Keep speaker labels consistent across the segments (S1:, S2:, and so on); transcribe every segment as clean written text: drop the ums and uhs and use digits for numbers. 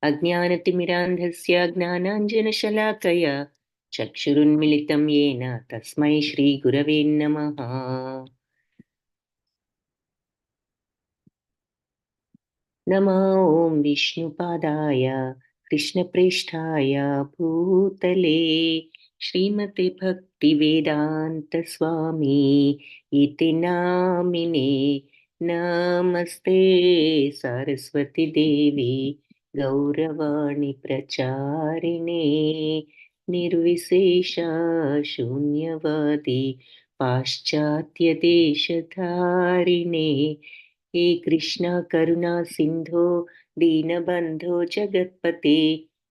S1: अज्ञानतिमिरान्धस्य ज्ञानाञ्जनशलाकया चक्षुरुन्मिलितं येन तस्मै श्रीगुरवे नमः। नमो ॐ विष्णुपादाय कृष्णप्रेष्ठाय भूतले श्रीमते भक्तिवेदान्तस्वामी इति नामिने। नमस्ते सरस्वती देवी गौरवाणी प्रचारिणे निर्विशेष शून्यवादी पाश्चात्यदेशधारिणे। हे कृष्ण करुणा सिंधो दीनबंधो जगत्पते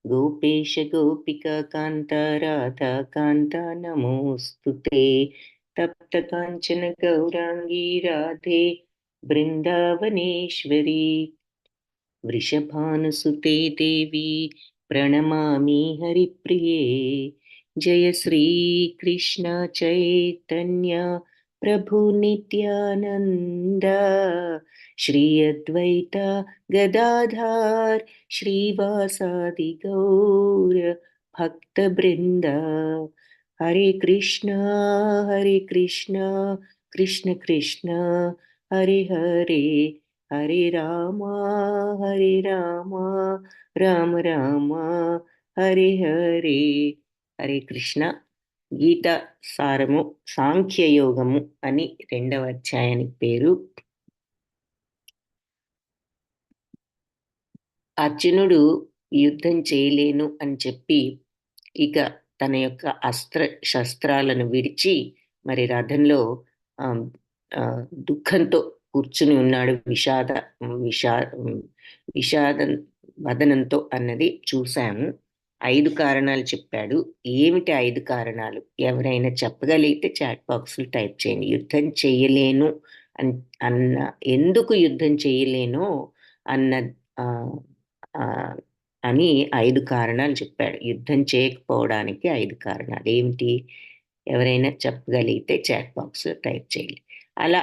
S1: गोपेश गोपिका कांता राधा कांता नमोस्तुते। तप्त कांचन गौरांगी राधे वृंदावनेश्वरी वृषभानुसुते देवी प्रणमामि हरिप्रिये। जय श्री कृष्ण चैतन्य प्रभु नित्यानंद श्री अद्वैत गदाधर श्रीवासादि गौर भक्त वृंद। हरे कृष्ण कृष्ण कृष्ण हरे हरे हरे राम राम राम हरे हरे। హరే కృష్ణ. గీత సారము సాంఖ్యయోగము అని 2వ అధ్యాయానికి పేరు. అర్జునుడు యుద్ధం చేయలేను అని చెప్పి ఇక తన యొక్క అస్త్ర శస్త్రాలను విడిచి మరి రథంలో దుఃఖంతో కూర్చుని ఉన్నాడు. విషాద వదనంతో అన్నది చూశాము. 5 కారణాలు చెప్పాడు. ఏమిటి 5 కారణాలు? ఎవరైనా చెప్పగలిగితే చాట్ బాక్స్లో టైప్ చేయండి. యుద్ధం చేయలేను అన్న ఎందుకు యుద్ధం చేయలేను అన్న అని 5 కారణాలు చెప్పాడు. యుద్ధం చేయకపోవడానికి 5 కారణాలు ఏమిటి? ఎవరైనా చెప్పగలిగితే చాట్ బాక్స్లో టైప్ చేయాలి. అలా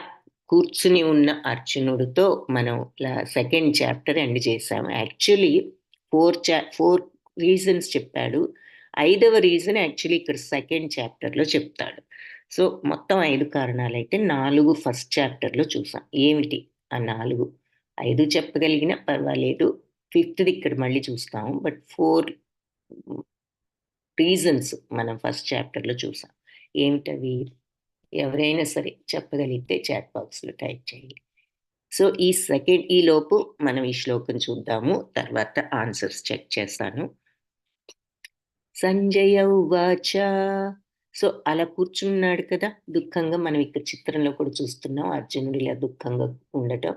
S1: కూర్చుని ఉన్న అర్జునుడితో మనం 2nd చాప్టర్ ఎండ్ చేసాము. యాక్చువల్లీ 4 రీజన్స్ చెప్పాడు. 5వ రీజన్ యాక్చువల్లీ ఇక్కడ 2nd చాప్టర్లో చెప్తాడు. సో మొత్తం 5 కారణాలు అయితే 4 ఫస్ట్ చాప్టర్లో చూసాం. ఏమిటి ఆ 4? 5 చెప్పగలిగినా పర్వాలేదు, 5th ఇక్కడ మళ్ళీ చూస్తాము. బట్ 4 రీజన్స్ మనం ఫస్ట్ చాప్టర్లో చూసాం. ఏమిటవి? ఎవరైనా సరే చెప్పగలిగితే చాట్ బాక్స్లో టైప్ చేయండి. సో ఈ లోపు మనం ఈ శ్లోకం చూద్దాము, తర్వాత ఆన్సర్స్ చెక్ చేస్తాను. సంజయ ఉవాచ. సో అలా కూర్చున్నాడు కదా దుఃఖంగా. మనం ఇక్కడ చిత్రంలో కూడా చూస్తున్నాం అర్జునుడు ఇలా దుఃఖంగా ఉండటం,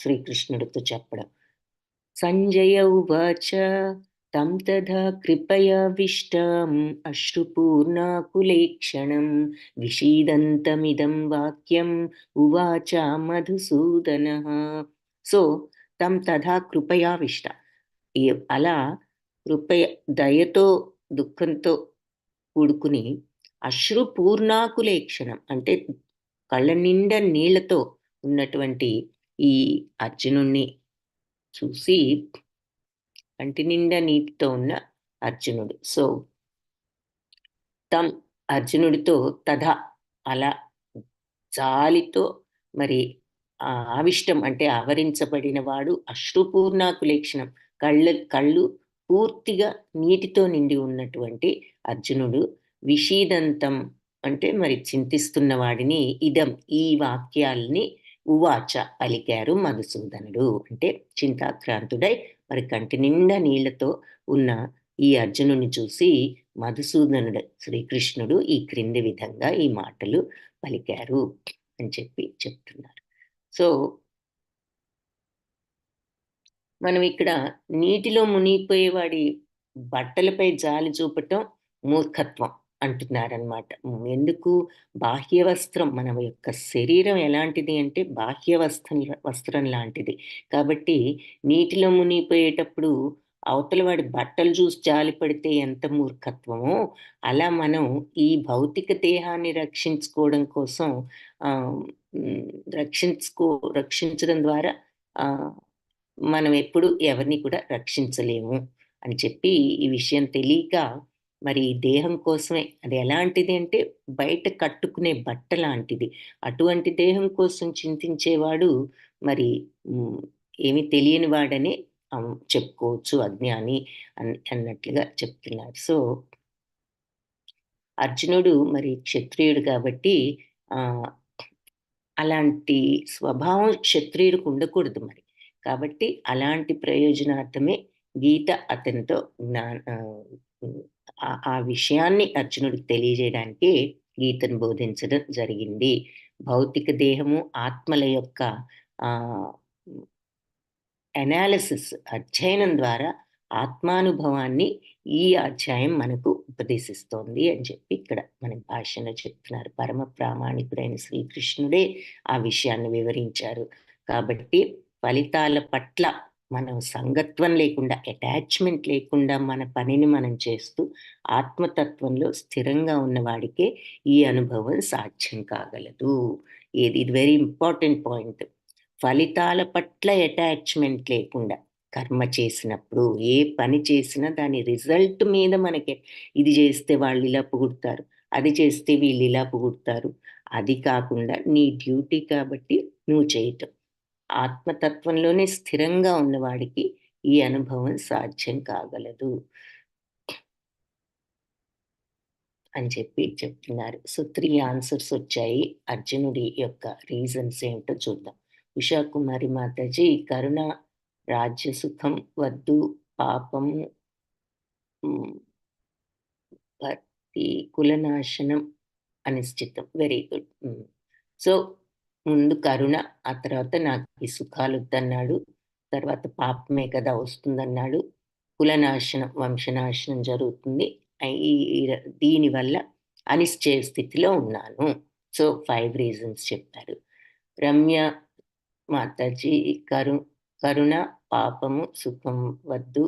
S1: శ్రీకృష్ణుడితో చెప్పడం. సంజయ ఉవాచ తం తథా కృపయావిష్టం అశ్రుపూర్ణాకులేక్షణం విషీదంతమిదం వాక్యం ఉవాచ మధుసూదనః. సో తం తథా కృపయావిష్ట, అలా దయతో దుఃఖంతో కూడుకుని అశ్రుపూర్ణాకులేక్షణం అంటే కళ్ళ నిండా నీళ్లతో ఉన్నటువంటి ఈ అర్జునుణ్ణి చూసి, కంటి నిండా నీటితో ఉన్న అర్జునుడు. సో తం అర్జునుడితో తథా అలా జాలితో మరి ఆవిష్టం అంటే ఆవరించబడిన వాడు, అశ్రుపూర్ణాకులేక్షణం కళ్ళు పూర్తిగా నీటితో నిండి ఉన్నటువంటి అర్జునుడు, విషీదంతం అంటే మరి చింతిస్తున్న వాడిని, ఇదం ఈ వాక్యాల్ని ఉవాచ పలికారు మధుసూదనుడు. అంటే చింతాక్రాంతుడై మరి కంటి నిండా నీళ్లతో ఉన్న ఈ అర్జునుని చూసి మధుసూదనుడు శ్రీకృష్ణుడు ఈ క్రింది విధంగా ఈ మాటలు పలికారు అని చెప్తున్నారు. సో మనం ఇక్కడ నీటిలో మునిగిపోయేవాడి బట్టలపై జాలి చూపటం మూర్ఖత్వం అంటున్నారనమాట. ఎందుకు? బాహ్య వస్త్రం, మన యొక్క శరీరం ఎలాంటిది అంటే బాహ్య వస్త్రం లాంటిది. కాబట్టి నీటిలో మునిగిపోయేటప్పుడు అవతల వాడి బట్టలు చూసి జాలి పడితే ఎంత మూర్ఖత్వమో, అలా మనం ఈ భౌతిక దేహాన్ని రక్షించుకోవడం కోసం రక్షించడం ద్వారా మనం ఎప్పుడు ఎవరిని కూడా రక్షించలేము అని చెప్పి ఈ విషయం తెలియక మరి దేహం కోసమే అది ఎలాంటిది అంటే బయట కట్టుకునే బట్ట లాంటిది. అటువంటి దేహం కోసం చింతించేవాడు మరి హ్మ్, ఏమి తెలియని వాడనే చెప్పుకోవచ్చు అజ్ఞాని అన్నట్లుగా చెప్తున్నారు. సో, అర్జునుడు మరి క్షత్రియుడు కాబట్టి ఆహ్, అలాంటి స్వభావం క్షత్రియుడికి ఉండకూడదు మరి. కాబట్టి అలాంటి ప్రయోజనార్థమే గీత అతనితో హ్మ్. ఆ విషయాన్ని అర్జునుడికి తెలియజేయడానికే గీతను బోధించడం జరిగింది. భౌతిక దేహము, ఆత్మల యొక్క ఆహ్, అనాలిసిస్ అధ్యయనం ద్వారా ఆత్మానుభవాన్ని ఈ అధ్యాయం మనకు ఉపదేశిస్తోంది అని చెప్పి ఇక్కడ మన భాషలో చెప్తున్నారు. పరమ ప్రామాణికుడైన శ్రీకృష్ణుడే ఆ విషయాన్ని వివరించారు. కాబట్టి ఫలితాల పట్ల మనం సంగత్వం లేకుండా, అటాచ్‌మెంట్ లేకుండా మన పనిని మనం చేస్తూ ఆత్మతత్వంలో స్థిరంగా ఉన్నవాడికే ఈ అనుభవం సాధ్యం కాగలదు. ఇది వెరీ ఇంపార్టెంట్ పాయింట్. ఫలితాల పట్ల అటాచ్‌మెంట్ లేకుండా కర్మ చేసినప్పుడు, ఏ పని చేసినా దాని రిజల్ట్ మీద మనకి ఇది జేస్తే వాళ్ళిలా పొగుడుతారు, అది చేస్తే వీళ్ళిలా పొగుడుతారు. అది కాకుండా నీ డ్యూటీ కాబట్టి నువ్వు చేయటం. ఆత్మతత్వంలోనే స్థిరంగా ఉన్నవాడికి ఈ అనుభవం సాధ్యం కాగలదు అని చెప్పి చెప్తున్నారు. సో, 3 ఆన్సర్స్ వచ్చాయి. అర్జునుడి యొక్క రీజన్స్ ఏంటో చూద్దాం. ఉషా కుమారి మాతాజీ కరుణ, రాజ్య సుఖం వద్దు, పాపము హ్మ్, భక్తి, కులనాశనం, అనిశ్చితం. Very good. సో, ముందు కరుణ, ఆ తర్వాత నాకు ఈ సుఖాలొద్దన్నాడు. తర్వాత పాపమే కదా వస్తుందన్నాడు. కులనాశనం, వంశనాశనం జరుగుతుంది. ఈ ఈ దీనివల్ల అనిశ్చయ స్థితిలో ఉన్నాను. సో, 5 రీజన్స్ చెప్పారు. రమ్య మాతాజీ కరు కరుణ, పాపము, సుఖం వద్దు,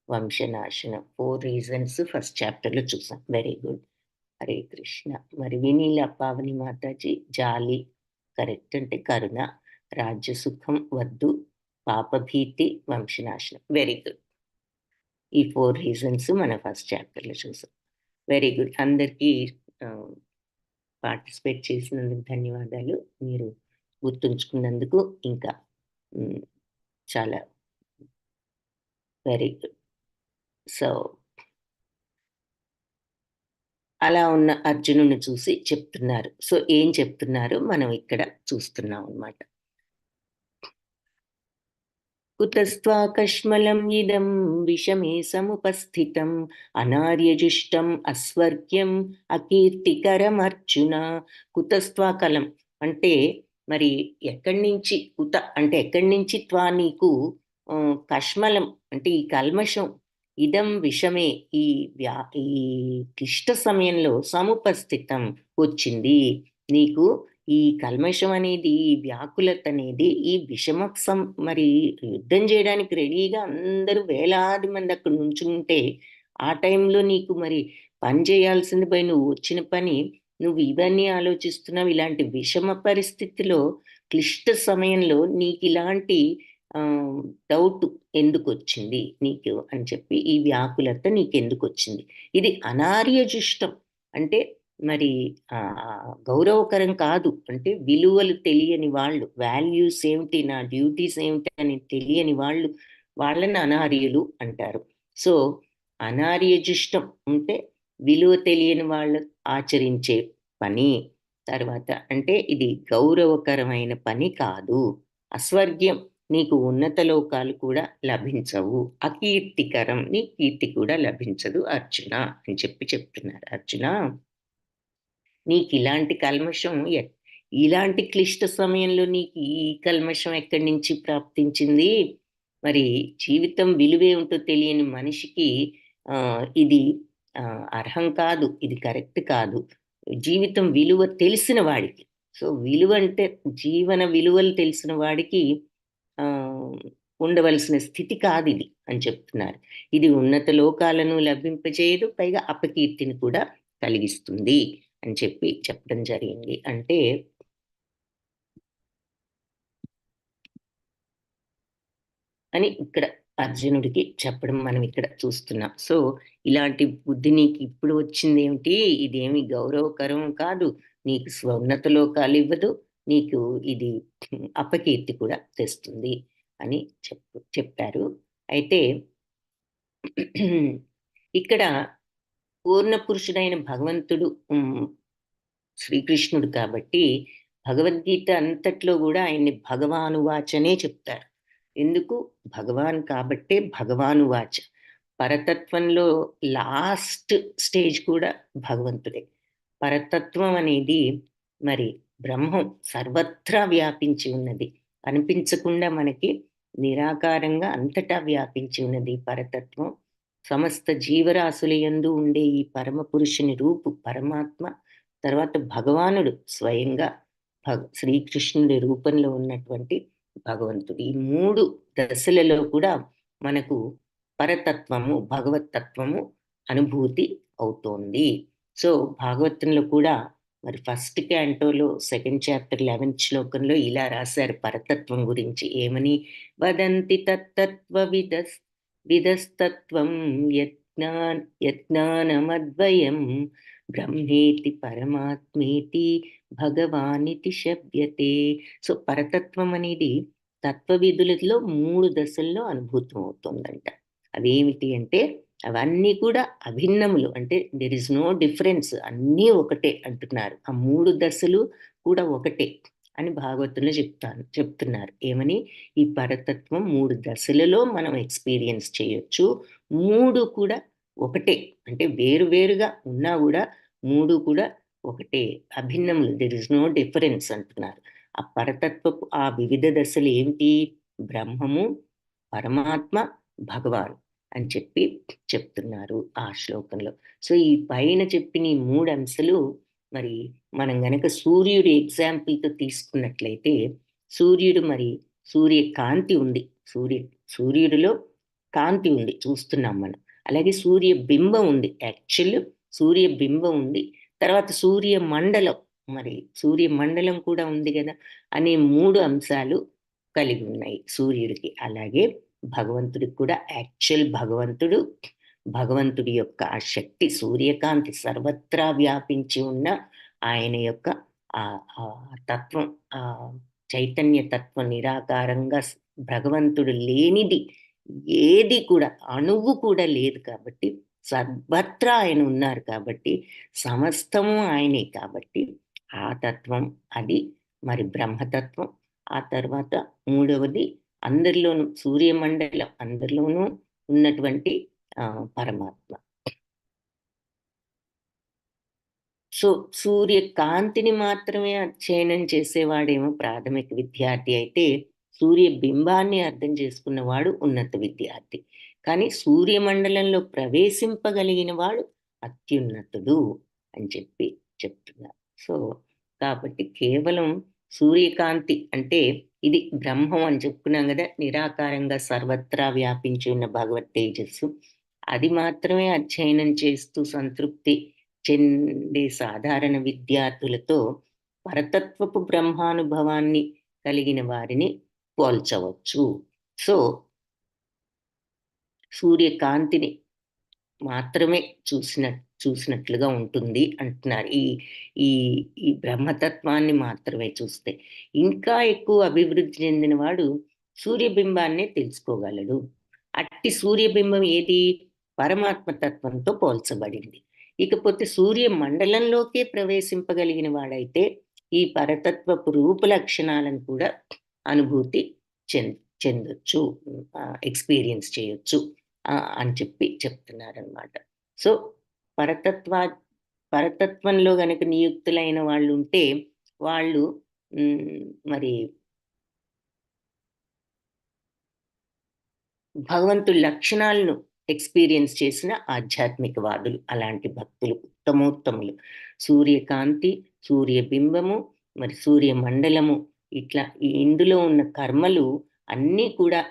S1: వంశనాశనం 4 రీజన్స్ ఫస్ట్ చాప్టర్‌లో చూసాం. Very good. హరే కృష్ణ. మరి వినీల పావని మాతాజీ జాలి కరెక్ట్ అంటే కరుణ, రాజ్య సుఖం వద్దు, పాపభీతి, వంశనాశనం. Very good. ఈ 4 రీజన్స్ మనం ఫస్ట్ చాప్టర్‌లో చూసాం. Very good. అందరికీ ఆహ్, పార్టిసిపేట్ చేసినందుకు ధన్యవాదాలు. మీరు గుర్తుంచుకున్నందుకు ఇంకా హ్మ్. చాలా వెరీ గుడ్. సో, అలా ఉన్న అర్జునుడిని చూసి చెప్తున్నారు. సో, ఏం చెప్తున్నారో మనం ఇక్కడ చూస్తున్నాం అన్నమాట. కుతస్త్వాకష్మలం ఇదం విషమే సముపస్థితం అనార్యజుష్టం అస్వర్గ్యం అకీర్తికరమర్జున. కుతస్త్వాకలం అంటే మరి ఎక్కడి నుంచి కుత అంటే ఎక్కడి నుంచి నీకు కష్మలం అంటే ఈ కల్మషం ఇదం విషమే ఈ ఈ క్లిష్ట సమయంలో సముపస్థితం వచ్చింది. నీకు ఈ కల్మషం అనేది, ఈ వ్యాకులత అనేది, ఈ మరి యుద్ధం జేయడానికి రెడీగా అందరూ వేలాది మంది అక్కడ నుంచుంటే, ఆ టైంలో నీకు మరి పని చేయాల్సింది పోయి నువ్వు వచ్చిన పని, నువ్వు ఇవన్నీ ఆలోచిస్తున్నావు. ఇలాంటి విషమ పరిస్థితిలో, క్లిష్ట సమయంలో నీకిలాంటి ఆహ్, డౌట్ ఎందుకొచ్చింది నీకు అని చెప్పి, ఈ వ్యాకులత నీకెందుకొచ్చింది? ఇది అనార్యజుష్టం. అంటే మరి గౌరవకరం కాదు. అంటే విలువలు తెలియని వాళ్ళు, వాల్యూస్ ఏమిటి, నా డ్యూటీస్ ఏమిటి అని తెలియని వాళ్ళు, వాళ్ళని అనార్యులు అంటారు. సో, అనార్యజుష్టం అంటే విలువ తెలియని వాళ్ళు ఆచరించే పని. తర్వాత అంటే ఇది గౌరవకరమైన పని కాదు. అస్వర్గ్యం నీకు ఉన్నత లోకాలు కూడా లభించవు. అకీర్తికరం నీ కీర్తి కూడా లభించదు అర్జున అని చెప్పి చెప్తున్నారు. అర్జున నీకిలాంటి కల్మషం ఇలాంటి క్లిష్ట సమయంలో నీకు ఈ కల్మషం ఎక్కడి నుంచి ప్రాప్తించింది? మరి జీవితం విలువేమిటో తెలియని మనిషికి ఇది అర్హం కాదు. ఇది కరెక్ట్ కాదు. జీవితం విలువ తెలిసిన వాడికి. సో, విలువంటే జీవన విలువలు తెలిసిన వాడికి ఆహ్, ఉండవలసిన స్థితి కాదిది అని చెప్తున్నారు. ఇది ఉన్నత లోకాలను లభింపజేయదు. పైగా అపకీర్తిని కూడా కలిగిస్తుంది. అని చెప్పి చెప్పడం జరిగింది. అంటే అని ఇక్కడ అర్జునుడికి చెప్పడం మనం ఇక్కడ చూస్తున్నాం. సో, ఇలాంటి బుద్ధి నీకు ఇప్పుడు వచ్చిందేమిటి? ఇదేమి గౌరవకరం కాదు. నీకు స్వర్ణత లోకాలివ్వదు. నీకు ఇది అపకీర్తి కూడా తెస్తుంది అని చెప్పారు. అయితే ఇక్కడ పూర్ణ పురుషుడైన భగవంతుడు శ్రీకృష్ణుడు కాబట్టి భగవద్గీత అంతట్లో కూడా ఆయన్ని భగవానువాచనే చెప్తారు. ఎందుకు? భగవాన్ కాబట్టే భగవానువాచ. పరతత్వంలో లాస్ట్ స్టేజ్ కూడా భగవంతుడే. పరతత్వం అనేది మరి బ్రహ్మం సర్వత్రా వ్యాపించి ఉన్నది. అనిపించకుండా మనకి నిరాకారంగా అంతటా వ్యాపించి ఉన్నది పరతత్వం. సమస్త జీవరాశుల యందు ఉండే ఈ పరమ పురుషుని రూపు పరమాత్మ, తర్వాత భగవానుడు స్వయంగా శ్రీకృష్ణుడి రూపంలో ఉన్నటువంటి భగవంతుడు. ఈ 3 దశలలో కూడా మనకు పరతత్వము, భగవతత్వము అనుభూతి అవుతోంది. సో, భాగవతంలో కూడా మరి ఫస్ట్ క్యాంటోలో సెకండ్ చాప్టర్ 11th శ్లోకంలో ఇలా రాశారు పరతత్వం గురించి. ఏమని? వదంతి తత్తత్వ విదస్తత్వం యజ్ఞానమద్వయం బ్రహ్మేతి పరమాత్మేతి భగవానితి శబ్యతే. సో, పరతత్వం అనేది తత్వవిధులలో 3 దశల్లో అనుభూతం అవుతుందంట. అవేమిటి అంటే అవన్నీ కూడా అభిన్నములు. అంటే దేర్ ఇస్ నో డిఫరెన్స్. అన్నీ ఒకటే అంటున్నారు. ఆ 3 దశలు కూడా ఒకటే అని భాగవతంలో చెప్తున్నారు. ఏమని? ఈ పరతత్వం 3 దశలలో మనం ఎక్స్‌పీరియన్స్ చేయొచ్చు. 3 కూడా ఒకటే. అంటే వేరు వేరుగా ఉన్నా గూడా 3 కూడా ఒకటే. అభిన్నములు. దేర్ ఇస్ నో డిఫరెన్స్ అంటున్నారు. ఆ పరతత్వపు ఆ వివిధ దశలు ఏమిటి? బ్రహ్మము, పరమాత్మ, భగవాన్ అని చెప్తున్నారు ఆ శ్లోకంలో. సో, ఈ పైన చెప్పిన ఈ 3 అంశాలు మరి మనం గనక సూర్యుడి ఎగ్జాంపుల్‌తో తీసుకున్నట్లయితే, సూర్యుడు మరి సూర్యకాంతి ఉంది. సూర్యుడిలో కాంతి ఉంది చూస్తున్నాం మనం. అలాగే సూర్యబింబం ఉంది. యాక్చువల్ సూర్యబింబం ఉంది. తర్వాత సూర్యమండలం, మరి సూర్యమండలం కూడా ఉంది గదా! అనే 3 అంశాలు కలిగి ఉన్నాయి సూర్యుడికి. అలాగే భగవంతుడికి కూడా యాక్చువల్ భగవంతుడి యొక్క ఆ శక్తి సూర్యకాంతి సర్వత్రా వ్యాపించి ఉన్న ఆయన యొక్క తత్వం, ఆ చైతన్య తత్వం నిరాకారంగా భగవంతుడు లేనిది ఏది కూడా అణువు కూడా లేదు కాబట్టి, సర్వత్రా ఆయన ఉన్నారు కాబట్టి, సమస్తము ఆయనే కాబట్టి ఆ తత్వం అది మరి బ్రహ్మతత్వం. ఆ తర్వాత మూడవది అందరిలోనూ సూర్యమండలం అందరిలోనూ ఉన్నటువంటి పరమాత్మ. సో, సూర్యకాంతిని మాత్రమే అధ్యయనం చేసేవాడేమో ప్రాథమిక విద్యార్థి అయితే, సూర్యబింబాన్ని అర్థం చేసుకున్నవాడు ఉన్నత విద్యార్థి. కానీ సూర్యమండలంలో ప్రవేశింపగలిగిన వాడు అత్యున్నతుడు అని చెప్తున్నారు. సో, కాబట్టి కేవలం సూర్యకాంతి అంటే ఇది బ్రహ్మం అని చెప్పుకున్నాం గదా! నిరాకారంగా సర్వత్రా వ్యాపించి ఉన్న భగవత్ తేజస్సు. అది మాత్రమే అధ్యయనం చేస్తూ సంతృప్తి చెందే సాధారణ విద్యార్థులతో పరతత్వపు బ్రహ్మానుభవాన్ని కలిగిన వారిని పోల్చవచ్చు. సో, సూర్యకాంతిని మాత్రమే చూసినట్లుగా ఉంటుంది అంటున్నారు. ఈ ఈ ఈ బ్రహ్మతత్వాన్ని మాత్రమే చూస్తే. ఇంకా ఎక్కువ అభివృద్ధి చెందిన వాడు సూర్యబింబాన్నే తెలుసుకోగలడు. అట్టి సూర్యబింబం ఏది? పరమాత్మ తత్వంతో పోల్చబడింది. ఇకపోతే సూర్య మండలంలోకే ప్రవేశింపగలిగిన వాడైతే ఈ పరతత్వపు రూప లక్షణాలను కూడా అనుభూతి చెందొచ్చు. ఎక్స్‌పీరియన్స్ చేయొచ్చు. అని చెప్తున్నారనమాట. సో, పరతత్వ పరతత్వంలో గనక నియుక్తులైన వాళ్ళుంటే, వాళ్ళు మరి భగవంతుడి లక్షణాలను ఎక్స్‌పీరియన్స్ చేసిన ఆధ్యాత్మికవాదులు. అలాంటి భక్తులు ఉత్తమోత్తములు. సూర్యకాంతి, సూర్యబింబము, మరి సూర్యమండలము ఇట్లా ఇందులో ఉన్న కర్మలు అన్నీ కూడా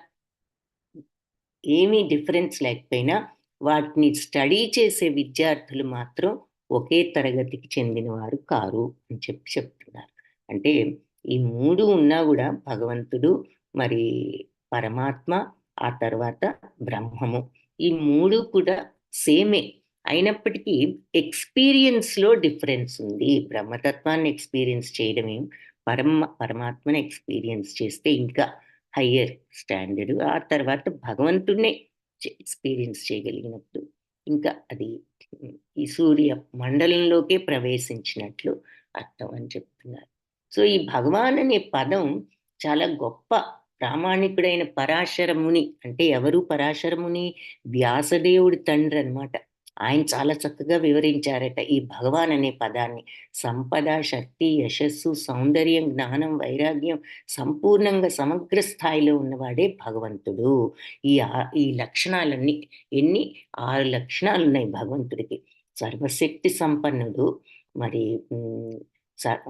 S1: ఏమీ డిఫరెన్స్ లేకపోయినా వాటిని స్టడీ చేసే విద్యార్థులు మాత్రం ఒకే తరగతికి చెందినవారు కారు అని చెప్తున్నారు. అంటే ఈ 3 ఉన్నా గూడా భగవంతుడు, మరి పరమాత్మ, ఆ తర్వాత బ్రహ్మము. ఈ 3 కూడా సేమే. అయినప్పటికీ ఎక్స్‌పీరియన్స్‌లో డిఫరెన్స్ ఉంది. బ్రహ్మతత్వాన్ని ఎక్స్‌పీరియన్స్ చేయడమే, పరమాత్మని ఎక్స్‌పీరియన్స్ చేస్తే ఇంకా హయ్యర్ స్టాండర్డ్. ఆ తర్వాత భగవంతుడినే ఎక్స్‌పీరియన్స్ చేయగలిగినప్పుడు ఇంకా అది ఈ సూర్య మండలంలోకే ప్రవేశించినట్లు అర్థం అని చెప్తున్నారు. సో, ఈ భగవాన్ అనే పదం చాలా గొప్ప ప్రామాణికుడైన పరాశర ముని, అంటే ఎవరు పరాశర ముని? వ్యాసదేవుడి తండ్రనమాట. ఆయన చాలా చక్కగా వివరించారట ఈ భగవాన్ అనే పదాన్ని. సంపద, శక్తి, యశస్సు, సౌందర్యం, జ్ఞానం, వైరాగ్యం సంపూర్ణంగా సమగ్ర స్థాయిలో ఉన్నవాడే భగవంతుడు. ఈ లక్షణాలన్నీ ఎన్ని? 6 లక్షణాలున్నాయి భగవంతుడికి. సర్వశక్తి సంపన్నుడు, మరి హ్మ్,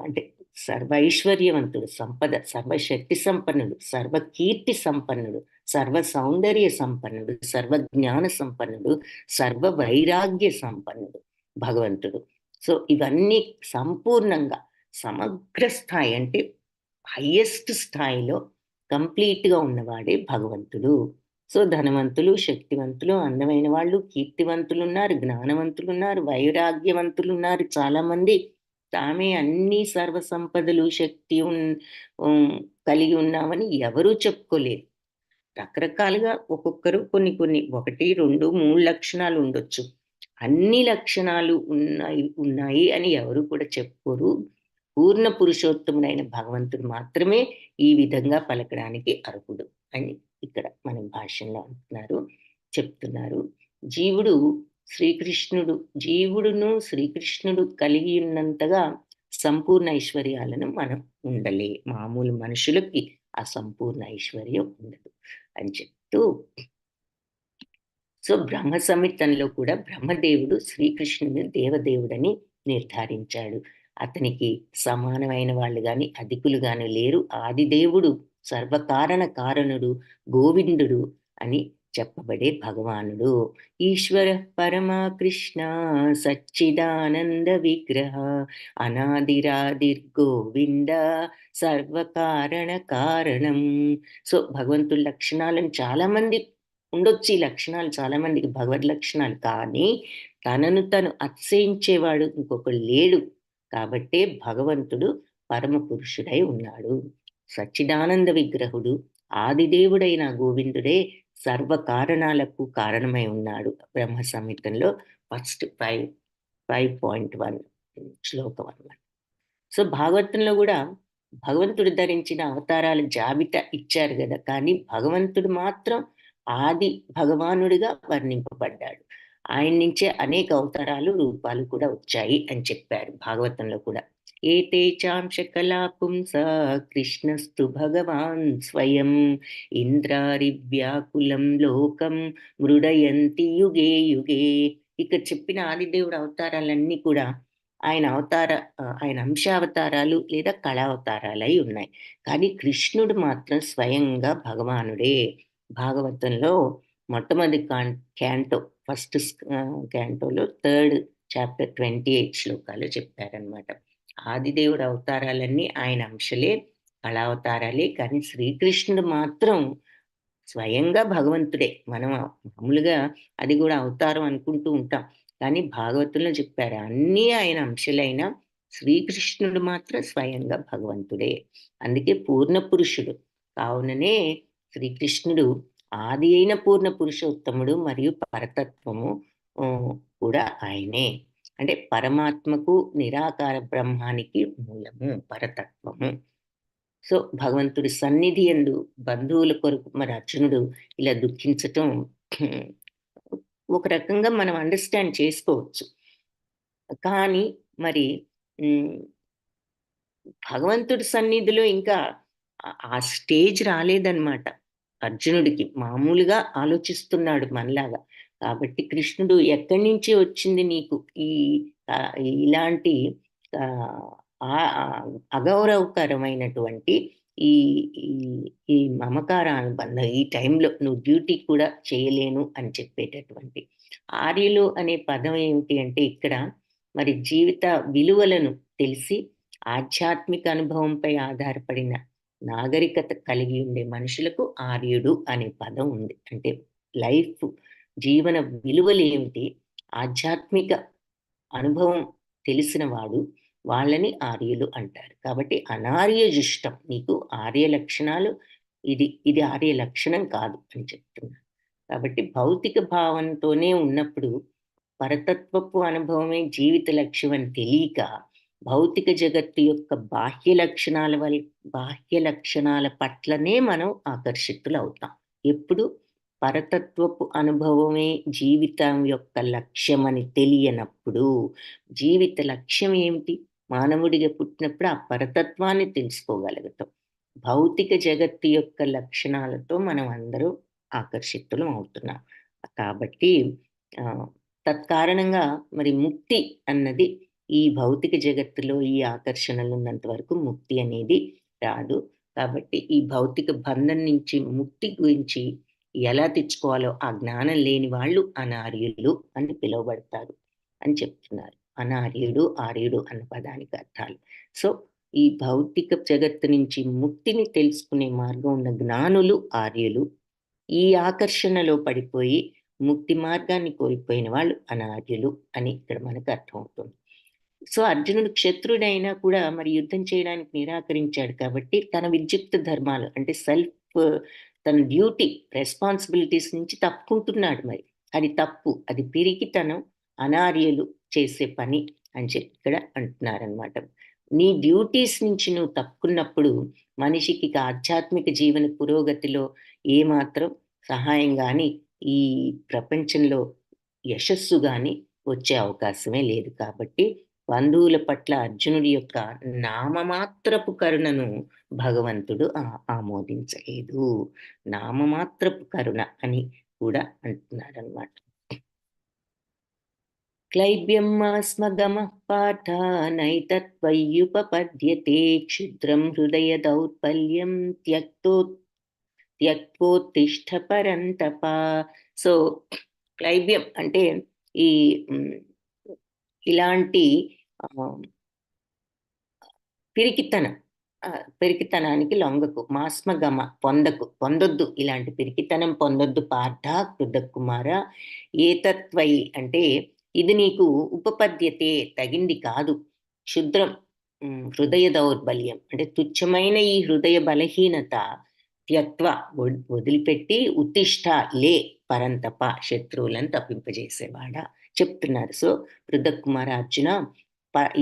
S1: అంటే సర్వైశ్వర్యవంతుడు, సంపద, సర్వశక్తి సంపన్నుడు, సర్వకీర్తి సంపన్నుడు, సర్వ సౌందర్య సంపన్నుడు, సర్వజ్ఞాన సంపన్నుడు, సర్వ వైరాగ్య సంపన్నుడు భగవంతుడు. సో, ఇవన్నీ సంపూర్ణంగా సమగ్ర స్థాయి, అంటే హైయెస్ట్ స్థాయిలో కంప్లీట్‌గా ఉన్నవాడే భగవంతుడు. సో, ధనవంతులు, శక్తివంతులు, అందమైన వాళ్ళు, కీర్తివంతులున్నారు, జ్ఞానవంతులున్నారు, వైరాగ్యవంతులున్నారు చాలామంది. తామే అన్ని సర్వ సంపదలు, శక్తి కలిగి ఉన్నామని ఎవరూ చెప్పుకోలేరు. రకరకాలుగా ఒక్కొక్కరు కొన్ని కొన్ని 1, 2, 3 లక్షణాలు ఉండొచ్చు. అన్ని లక్షణాలు ఉన్నాయి అని ఎవరు కూడా చెప్పుకోరు. పూర్ణ పురుషోత్తముడైన భగవంతుడు మాత్రమే ఈ విధంగా పలకడానికి అర్హుడు అని ఇక్కడ మన భాష్యంలో అంటున్నారు, చెప్తున్నారు. జీవుడు శ్రీకృష్ణుడు జీవుడును శ్రీకృష్ణుడు కలిగి ఉన్నంతగా సంపూర్ణ ఐశ్వర్యాలను మనం మామూలు మనుషులకి ఆ సంపూర్ణ ఐశ్వర్యం ఉండదు అని చెప్తూ, సో, బ్రహ్మ సంహితంలో కూడా బ్రహ్మదేవుడు శ్రీకృష్ణుని దేవదేవుడని నిర్ధారించాడు. అతనికి సమానమైన వాళ్ళు గాని, అధికులు గాని లేరు. ఆదిదేవుడు, సర్వకారణ కారణుడు, గోవిందుడు అని చెప్పబడే భగవానుడు. ఈశ్వర పరమా కృష్ణ సచ్చిదానంద విగ్రహ అనాదిరాదిర్గోవింద సర్వకారణ కారణం. సో, భగవంతుడి లక్షణాలను చాలామంది ఉండొచ్చు, ఈ లక్షణాలు చాలా మందికి భగవద్ లక్షణాలు. కానీ తనను తను అతిశయించేవాడు ఇంకొకడు లేడు. కాబట్టే భగవంతుడు పరమ పురుషుడై ఉన్నాడు. సచ్చిదానంద విగ్రహుడు, ఆదిదేవుడైన గోవిందుడే సర్వ కారణాలకు కారణమై ఉన్నాడు. బ్రహ్మ సంహితంలో ఫస్ట్ 5.1 శ్లోకం అన్నమాట. సో, భాగవతంలో గూడా భగవంతుడు ధరించిన అవతారాల జాబితా ఇచ్చారు గదా! కానీ భగవంతుడు మాత్రం ఆది భగవానుడిగా వర్ణింపబడ్డాడు. ఆయన నుంచే అనేక అవతారాలు, రూపాలు కూడా వచ్చాయి అని చెప్పారు భాగవతంలో కూడా. ఏతే చాంశ కళా పుంసా కృష్ణస్తు భగవాన్ స్వయం ఇంద్రారివ్యాకులం లోకం మృడయంతి యుగే యుగే. ఇక్కడ చెప్పిన ఆదిదేవుడు అవతారాలన్నీ కూడా ఆయన అంశావతారాలు లేదా కళావతారాలై ఉన్నాయి. కానీ కృష్ణుడు మాత్రం స్వయంగా భగవానుడే. భాగవతంలో మొట్టమొదటి క్యాంటో, క్యాంటోలో థర్డ్ చాప్టర్ 28 శ్లోకాలు చెప్పారనమాట. ఆదిదేవుడు అవతారాలన్నీ ఆయన అంశలే, కళావతారాలే. కానీ శ్రీకృష్ణుడు మాత్రం స్వయంగా భగవంతుడే. మనం మామూలుగా అది కూడా అవతారం అనుకుంటూ ఉంటాం. కానీ భాగవతంలో చెప్పారు అన్నీ ఆయన అంశలైన శ్రీకృష్ణుడు మాత్రం స్వయంగా భగవంతుడే. అందుకే పూర్ణ పురుషుడు. కావుననే శ్రీకృష్ణుడు ఆది అయిన పూర్ణ పురుషోత్తముడు మరియు పరతత్వము కూడా ఆయనే. అంటే పరమాత్మకు, నిరాకార బ్రహ్మానికి మూలము పరతత్వము. సో, భగవంతుడి సన్నిధి యందు బంధువుల కొరకు మరి అర్జునుడు ఇలా దుఃఖించటం ఒక రకంగా మనం అండర్‌స్టాండ్ చేసుకోవచ్చు. కానీ మరి హ్మ్, భగవంతుడి సన్నిధిలో ఇంకా ఆ స్టేజ్ రాలేదన్నమాట అర్జునుడికి. మామూలుగా ఆలోచిస్తున్నాడు మనలాగా. కాబట్టి కృష్ణుడు ఎక్కడి నుంచి వచ్చింది నీకు ఈ ఇలాంటి ఆహ్, అగౌరవకరమైనటువంటి ఈ ఈ ఈ మమకార అనుబంధం, ఈ టైంలో నువ్వు డ్యూటీ కూడా చేయలేను అని చెప్పేటటువంటి. ఆర్యులు అనే పదం ఏమిటి అంటే ఇక్కడ మరి జీవిత విలువలను తెలిసి ఆధ్యాత్మిక అనుభవంపై ఆధారపడిన నాగరికత కలిగి ఉండే మనుషులకు ఆర్యుడు అనే పదం ఉంది. అంటే లైఫ్, జీవన విలువలేమిటి, ఆధ్యాత్మిక అనుభవం తెలిసిన వాడు, వాళ్ళని ఆర్యులు అంటారు. కాబట్టి అనార్యజుష్టం, నీకు ఆర్య లక్షణాలు, ఇది ఆర్య లక్షణం కాదు అని చెప్తున్నా. కాబట్టి భౌతిక భావంతోనే ఉన్నప్పుడు పరతత్వపు అనుభవమే జీవిత లక్ష్యం అని తెలియక, భౌతిక జగత్తు యొక్క బాహ్య లక్షణాల పట్లనే మనం ఆకర్షితులవుతాం. ఎప్పుడు పరతత్వపు అనుభవమే జీవితం యొక్క లక్ష్యమని తెలియనప్పుడు, జీవిత లక్ష్యం ఏమిటి? మానవుడిగా పుట్టినప్పుడు ఆ పరతత్వాన్ని తెలుసుకోగలుగుతాం. భౌతిక జగత్తు యొక్క లక్షణాలతో మనం అందరూ ఆకర్షితులం అవుతున్నాం. కాబట్టి తత్కారణంగా మరి ముక్తి అన్నది ఈ భౌతిక జగత్తులో ఈ ఆకర్షణలు ఉన్నంత వరకు ముక్తి అనేది రాదు. కాబట్టి ఈ భౌతిక బంధం నుంచి ముక్తి గురించి ఎలా తెచ్చుకోవాలో ఆ జ్ఞానం లేని వాళ్ళు అనార్యులు అని పిలువబడతారు అని చెప్తున్నారు. అనార్యుడు, ఆర్యుడు అన్న పదానికి అర్థాలు. సో ఈ భౌతిక జగత్తు నుంచి ముక్తిని తెలుసుకునే మార్గం ఉన్న జ్ఞానులు ఆర్యులు. ఈ ఆకర్షణలో పడిపోయి ముక్తి మార్గాన్ని కోల్పోయిన వాళ్ళు అనార్యులు అని ఇక్కడ మనకు అర్థమవుతుంది. సో అర్జునుడు క్షత్రుడైనా కూడా మరి యుద్ధం చేయడానికి నిరాకరించాడు కాబట్టి తన విద్యుక్త ధర్మాలు అంటే సెల్ఫ్, తన డ్యూటీ, రెస్పాన్సిబిలిటీస్ నుంచి తప్పుకుంటున్నాడు. మరి అది తప్పు, అది పిరికితనం, అనార్యులు చేసే పని అని చెప్పి ఇక్కడ అంటున్నారనమాట. నీ డ్యూటీస్ నుంచి నువ్వు తప్పుకున్నప్పుడు మనిషికి ఆధ్యాత్మిక జీవన పురోగతిలో ఏమాత్రం సహాయం కానీ, ఈ ప్రపంచంలో యశస్సు కానీ వచ్చే అవకాశమే లేదు. కాబట్టి బంధువుల పట్ల అర్జునుడి యొక్క నామమాత్రపు కరుణను భగవంతుడు ఆమోదించలేదు. నామమాత్రపు కరుణ అని కూడా అంటున్నారన్నమాట. క్లైబ్యమాస్మగమః పాఠ నైతత్వయ్యుపపద్యతే క్షుద్రం హృదయ దౌర్బల్యం త్యక్తోత్తిష్ఠ పరంతప. సో క్లైబ్యం అంటే ఈ ఇలాంటి పిరికితనానికి లొంగకు, మాస్మగమ పొందొద్దు, ఇలాంటి పిరికితనం పొందొద్దు పార్థ కృత కుమార. ఏతత్వయి అంటే ఇది నీకు ఉపపద్యతే తగింది కాదు. క్షుద్రం హృదయ దౌర్బల్యం అంటే తుచ్చమైన ఈ హృదయ బలహీనత త్యక్వ వదిలిపెట్టి ఉత్తిష్ట లే పరంతప శత్రువులను తప్పింపజేసేవాడా చెప్తున్నారు. సో పృథక్ కుమార అర్జున,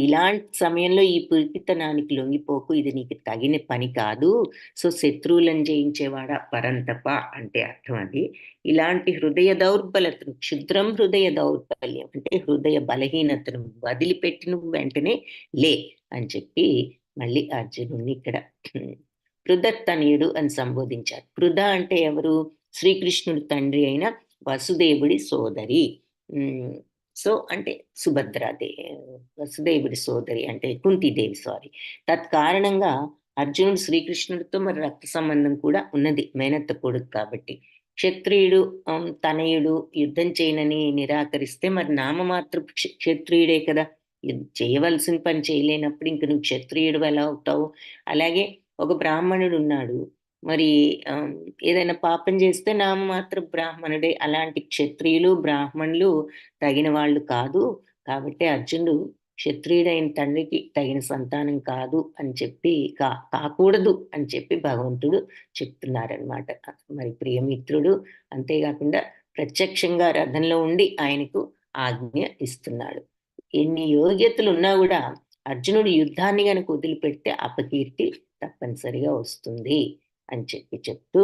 S1: ఇలాంటి సమయంలో ఈ పిరికితనానికి లొంగిపోకు, ఇది నీకు తగిన పని కాదు. సో శత్రువులను జయించేవాడా పరంతప అంటే అర్థం అది. ఇలాంటి హృదయ దౌర్బలతను, క్షుద్రం హృదయ దౌర్బల్యం అంటే హృదయ బలహీనతను వదిలిపెట్టి నువ్వు వెంటనే లే అని చెప్పి మళ్ళీ అర్జునుడిని ఇక్కడ పృథత్తనయుడు అని సంబోధించారు. పృథ అంటే ఎవరు? శ్రీకృష్ణుడి తండ్రి అయిన వసుదేవుడి సోదరి. సో అంటే వసుదేవుడి సోదరి అంటే కుంతీదేవి, సారీ. తత్కారణంగా అర్జునుడు శ్రీకృష్ణుడితో మరి రక్త సంబంధం కూడా ఉన్నది, మేనత్త కొడుకు కాబట్టి. క్షత్రియుడు తనయుడు యుద్ధం చేయనని నిరాకరిస్తే మరి నామమాత్రపు క్షత్రియుడే కదా, చేయవలసిన పని చేయలేనప్పుడు ఇంక నువ్వు క్షత్రియుడు ఎలా అవుతావు? అలాగే ఒక బ్రాహ్మణుడు ఉన్నాడు, మరి ఏదైనా పాపం చేస్తే నామమాత్ర బ్రాహ్మణుడే. అలాంటి క్షత్రియులు బ్రాహ్మణులు తగిన వాళ్ళు కాదు. కాబట్టి అర్జునుడు క్షత్రియుడైన తండ్రికి తగిన సంతానం కాదు అని చెప్పి కాకూడదు అని చెప్పి భగవంతుడు చెప్తున్నారనమాట. మరి ప్రియమిత్రుడు అంతేకాకుండా ప్రత్యక్షంగా రథంలో ఉండి ఆయనకు ఆజ్ఞ ఇస్తున్నాడు. ఎన్ని యోగ్యతలు ఉన్నా కూడా అర్జునుడు యుద్ధాన్ని గనక వదిలిపెడితే అపకీర్తి తప్పనిసరిగా వస్తుంది అని చెప్తూ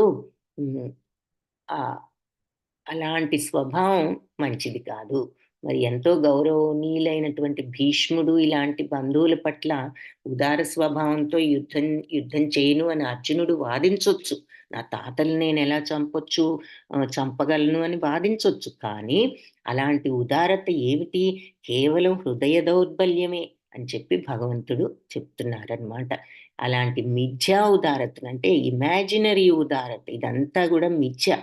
S1: అలాంటి స్వభావం మంచిది కాదు. మరి ఎంతో గౌరవనీయులైనటువంటి భీష్ముడు ఇలాంటి బంధువుల పట్ల ఉదార స్వభావంతో యుద్ధం చేయను అని అర్జునుడు వాదించొచ్చు. నా తాతలు నేను ఎలా చంపగలను అని వాదించొచ్చు. కానీ అలాంటి ఉదారత ఏమిటి? కేవలం హృదయ దౌర్బల్యమే అని చెప్పి భగవంతుడు చెప్తున్నారనమాట. అలాంటి మిథ్యా ఉదారతను అంటే ఇమాజినరీ ఉదారత, ఇదంతా కూడా మిథ్య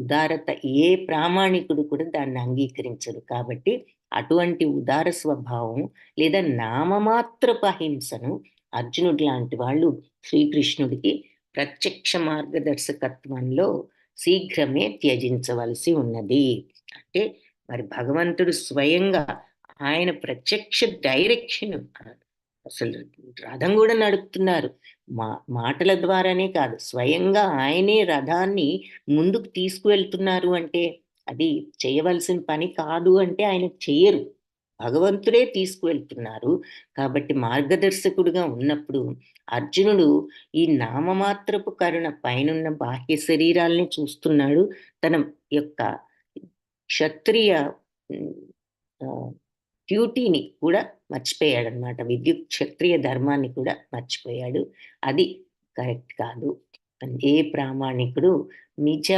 S1: ఉదారత. ఏ ప్రామాణికుడు కూడా దాన్ని అంగీకరించడు. కాబట్టి అటువంటి ఉదార స్వభావం లేదా నామమాత్రపు అహింసను అర్జునుడు లాంటి వాళ్ళు శ్రీకృష్ణుడికి ప్రత్యక్ష మార్గదర్శకత్వంలో శీఘ్రమే త్యజించవలసి ఉన్నది. అంటే మరి భగవంతుడు స్వయంగా ఆయన ప్రత్యక్ష డైరెక్షన్, అసలు రథం గూడా నడుపుతున్నారు. మా మాటల ద్వారానే కాదు, స్వయంగా ఆయనే రథాన్ని ముందుకు తీసుకువెళ్తున్నారు అంటే, అది చేయవలసిన పని కాదు అంటే ఆయన చెయ్యరు. భగవంతుడే తీసుకువెళ్తున్నారు. కాబట్టి మార్గదర్శకుడుగా ఉన్నప్పుడు అర్జునుడు ఈ నామమాత్రపు కరుణ, పైనున్న బాహ్య శరీరాల్ని చూస్తున్నాడు. తన యొక్క క్షత్రియ హ్మ్, ఆహ్, డ్యూటీని కూడా మర్చిపోయాడనమాట. విద్యుత్ క్షత్రియ ధర్మాన్ని కూడా మర్చిపోయాడు. అది కరెక్ట్ కాదు. ఏ ప్రామాణికుడు నిజ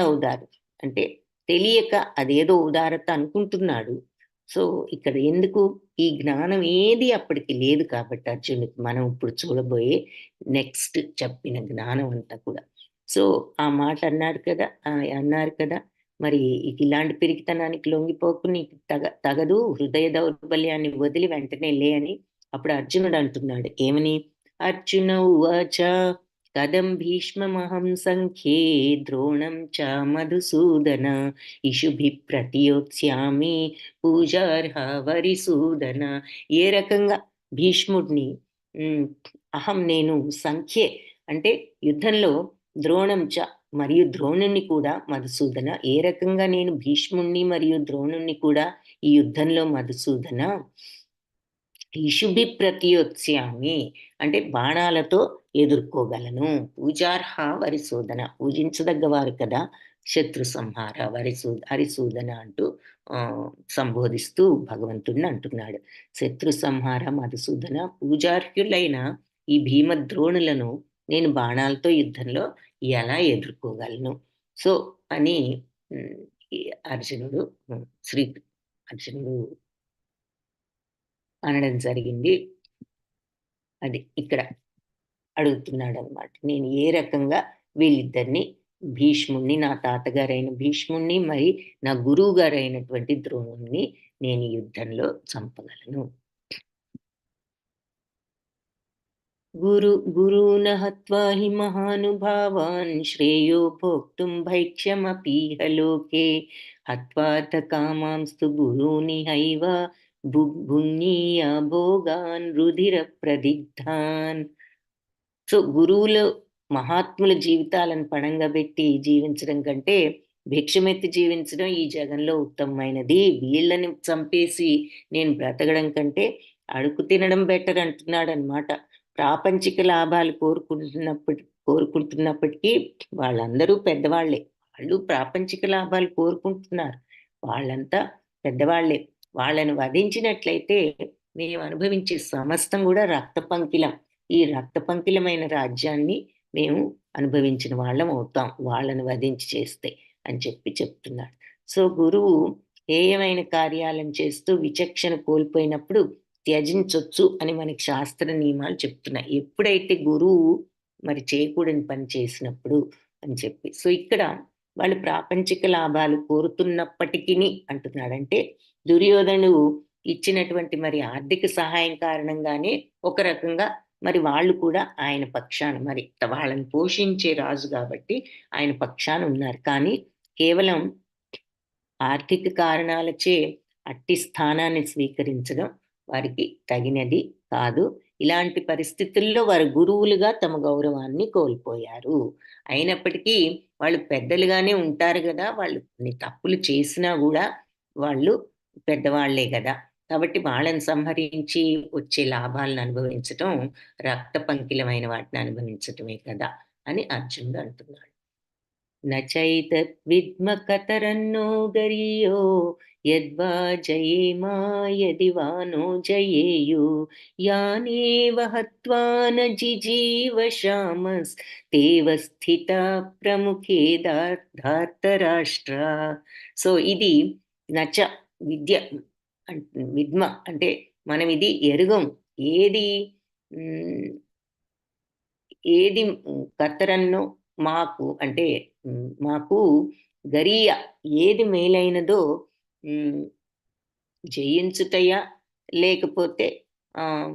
S1: అంటే తెలియక అదేదో ఉదారత అనుకుంటున్నాడు. సో, ఇక్కడ ఎందుకు ఈ జ్ఞానం ఏది అప్పటికి లేదు కాబట్టి అర్జునుడికి, మనం ఇప్పుడు చూడబోయే నెక్స్ట్ చెప్పిన జ్ఞానం అంతా కూడా. సో, ఆ మాట అన్నాడు కదా! అన్నారు కదా! మరి ఇలాంటి పిరికితనానికి లొంగిపోకు, నీకు తగదు, హృదయ దౌర్బల్యాన్ని వదిలి వెంటనే లే అని. అప్పుడు అర్జునుడు అంటున్నాడు. ఏమని? అర్జున ఉవాచ కథం భీష్మమహం సంఖ్యే ద్రోణం చ మధుసూదన ఇషుభిః ప్రతియోత్స్యామి పూజార్హ వరిసూదన. ఏ రకంగా భీష్ముడిని హ్మ్, నేను సంఖ్యే అంటే యుద్ధంలో ద్రోణం చ మరియు ద్రోణుణ్ణి కూడా మధుసూదన, ఏ రకంగా నేను భీష్ముణ్ణి మరియు ద్రోణుణ్ణి కూడా ఈ యుద్ధంలో మధుసూదన ఇషుభి ప్రతియోత్స్యామి అంటే బాణాలతో ఎదుర్కోగలను. పూజార్హ వరిసూదన, పూజించదగ్గవారు కదా శత్రు సంహార హరిసూదన అంటూ సంబోధిస్తూ భగవంతుడిని అంటున్నాడు. శత్రు సంహార మధుసూదన, పూజార్హులైన ఈ భీమద్రోణులను నేను బాణాలతో యుద్ధంలో ఎలా ఎదుర్కోగలను? సో, అని హ్మ్, ఈ అర్జునుడు హ్మ్, శ్రీ అర్జునుడు అనడం జరిగింది. అది ఇక్కడ అడుగుతున్నాడనమాట. నేను ఏ రకంగా వీళ్ళిద్దరిని, భీష్ముడిని, నా తాతగారైన భీష్ముడిని, మరి నా గురువుగారైనటువంటి ద్రోణుడిని నేను యుద్ధంలో చంపగలను. గురూన్ హత్వా హి మహానుభావాన్ శ్రేయో భోక్తుం భైక్ష్యమపీహ లోకే హత్వార్థ కామాంస్తు గురూనిహైవ భుంజీయ భోగాన్ రుధిర ప్రదిగ్ధాన్. సో, గురువులు, మహాత్ముల జీవితాలను పణంగా బెట్టి జీవించడం కంటే, భిక్షమెత్తి జీవించడం ఈ జగంలో ఉత్తమమైనది. వీళ్ళని చంపేసి నేను బ్రతకడం కంటే, అడుగు తినడం బెటర్ అంటున్నాడనమాట. ప్రాపంచిక లాభాలు కోరుకుంటున్నప్పటికీ వాళ్ళందరూ పెద్దవాళ్ళే. వాళ్ళు ప్రాపంచిక లాభాలు కోరుకుంటున్నారు. వాళ్ళంతా పెద్దవాళ్ళే. వాళ్ళని వధించినట్లయితే మేము అనుభవించే సమస్తం గూడా రక్త పంకిలం. ఈ రక్త పంకిలమైన రాజ్యాన్ని మేము అనుభవించిన వాళ్ళం అవుతాం, వాళ్ళని వధించి చేస్తే అని చెప్తున్నాడు. సో, గురువు హేయమైన కార్యాలను చేస్తూ విచక్షణ కోల్పోయినప్పుడు త్యజించొచ్చు అని మనకి శాస్త్ర నియమాలు చెప్తున్నాయి. ఎప్పుడైతే గురువు మరి చేయకూడని పని చేసినప్పుడు అని చెప్పి. సో, ఇక్కడ వాళ్ళు ప్రాపంచిక లాభాలు కోరుతున్నప్పటికిని అంటున్నాడు. అంటే దుర్యోధనుడు ఇచ్చినటువంటి మరి ఆర్థిక సహాయం కారణంగానే ఒక రకంగా మరి వాళ్ళు కూడా ఆయన పక్షాన, మరి వాళ్ళని పోషించే రాజు గాబట్టి ఆయన పక్షాన ఉన్నారు. కానీ కేవలం ఆర్థిక కారణాలచే అట్టి స్థానాన్ని స్వీకరించడం వారికి తగినది కాదు. ఇలాంటి పరిస్థితుల్లో వారు గురువులుగా తమ గౌరవాన్ని కోల్పోయారు. అయినప్పటికీ వాళ్ళు పెద్దలుగానే ఉంటారు గదా! వాళ్ళు కొన్ని తప్పులు చేసినా గూడా వాళ్ళు పెద్దవాళ్ళే గదా! కాబట్టి వాళ్ళని సంహరించి వచ్చే లాభాలను అనుభవించటం రక్త పంకిలమైన వాటిని అనుభవించటమే కదా! అని అర్జునుడు అంటున్నాడు. न चैतद्विद्म कतरन्नो गरीयो यद्वा जयेम यदि वा नो जयेयु यानेव हत्वा न जिजीवशामस्तेव స్థితా ప్రముఖే ధార్తరాష్ట్ర. సో, ఇది నచ విద్య విద్మ అంటే మనం ఇది ఎరుగం. ఏది హ్మ్, ఏది కతరన్నో మాకు అంటే మాకు గరీయ ఏది మేలైనదో హ్మ్, జయించుటయా? లేకపోతే ఆహ్,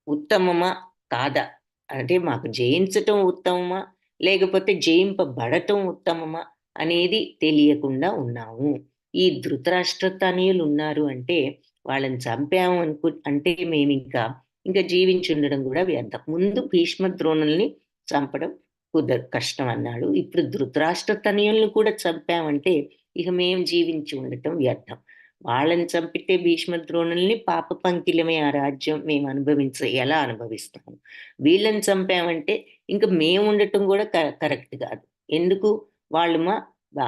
S1: ఉత్తమమా? కాదా? అంటే మాకు జయించటం ఉత్తమమా? లేకపోతే జయింపబడటం ఉత్తమమా అనేది తెలియకుండా ఉన్నాము. ఈ ధృతరాష్ట్ర తనయులు ఉన్నారు అంటే వాళ్ళని చంపాము అంటే మేమింకా ఇంకా జీవించి ఉండడం కూడా వ్యర్థం. ముందు భీష్మ ద్రోణుల్ని చంపడం కష్టం అన్నాడు. ఇప్పుడు ధృతరాష్ట్ర తనయుల్ని కూడా చంపామంటే ఇక మేము జీవించి ఉండటం వ్యర్థం. వాళ్ళని చంపితే భీష్మ ద్రోణుల్ని పాప పంకిలమే ఆ రాజ్యం మేము ఎలా అనుభవిస్తాము. వీళ్ళని చంపామంటే ఇంక మేము ఉండటం కూడా కరెక్ట్ కాదు. ఎందుకు? వాళ్ళు మా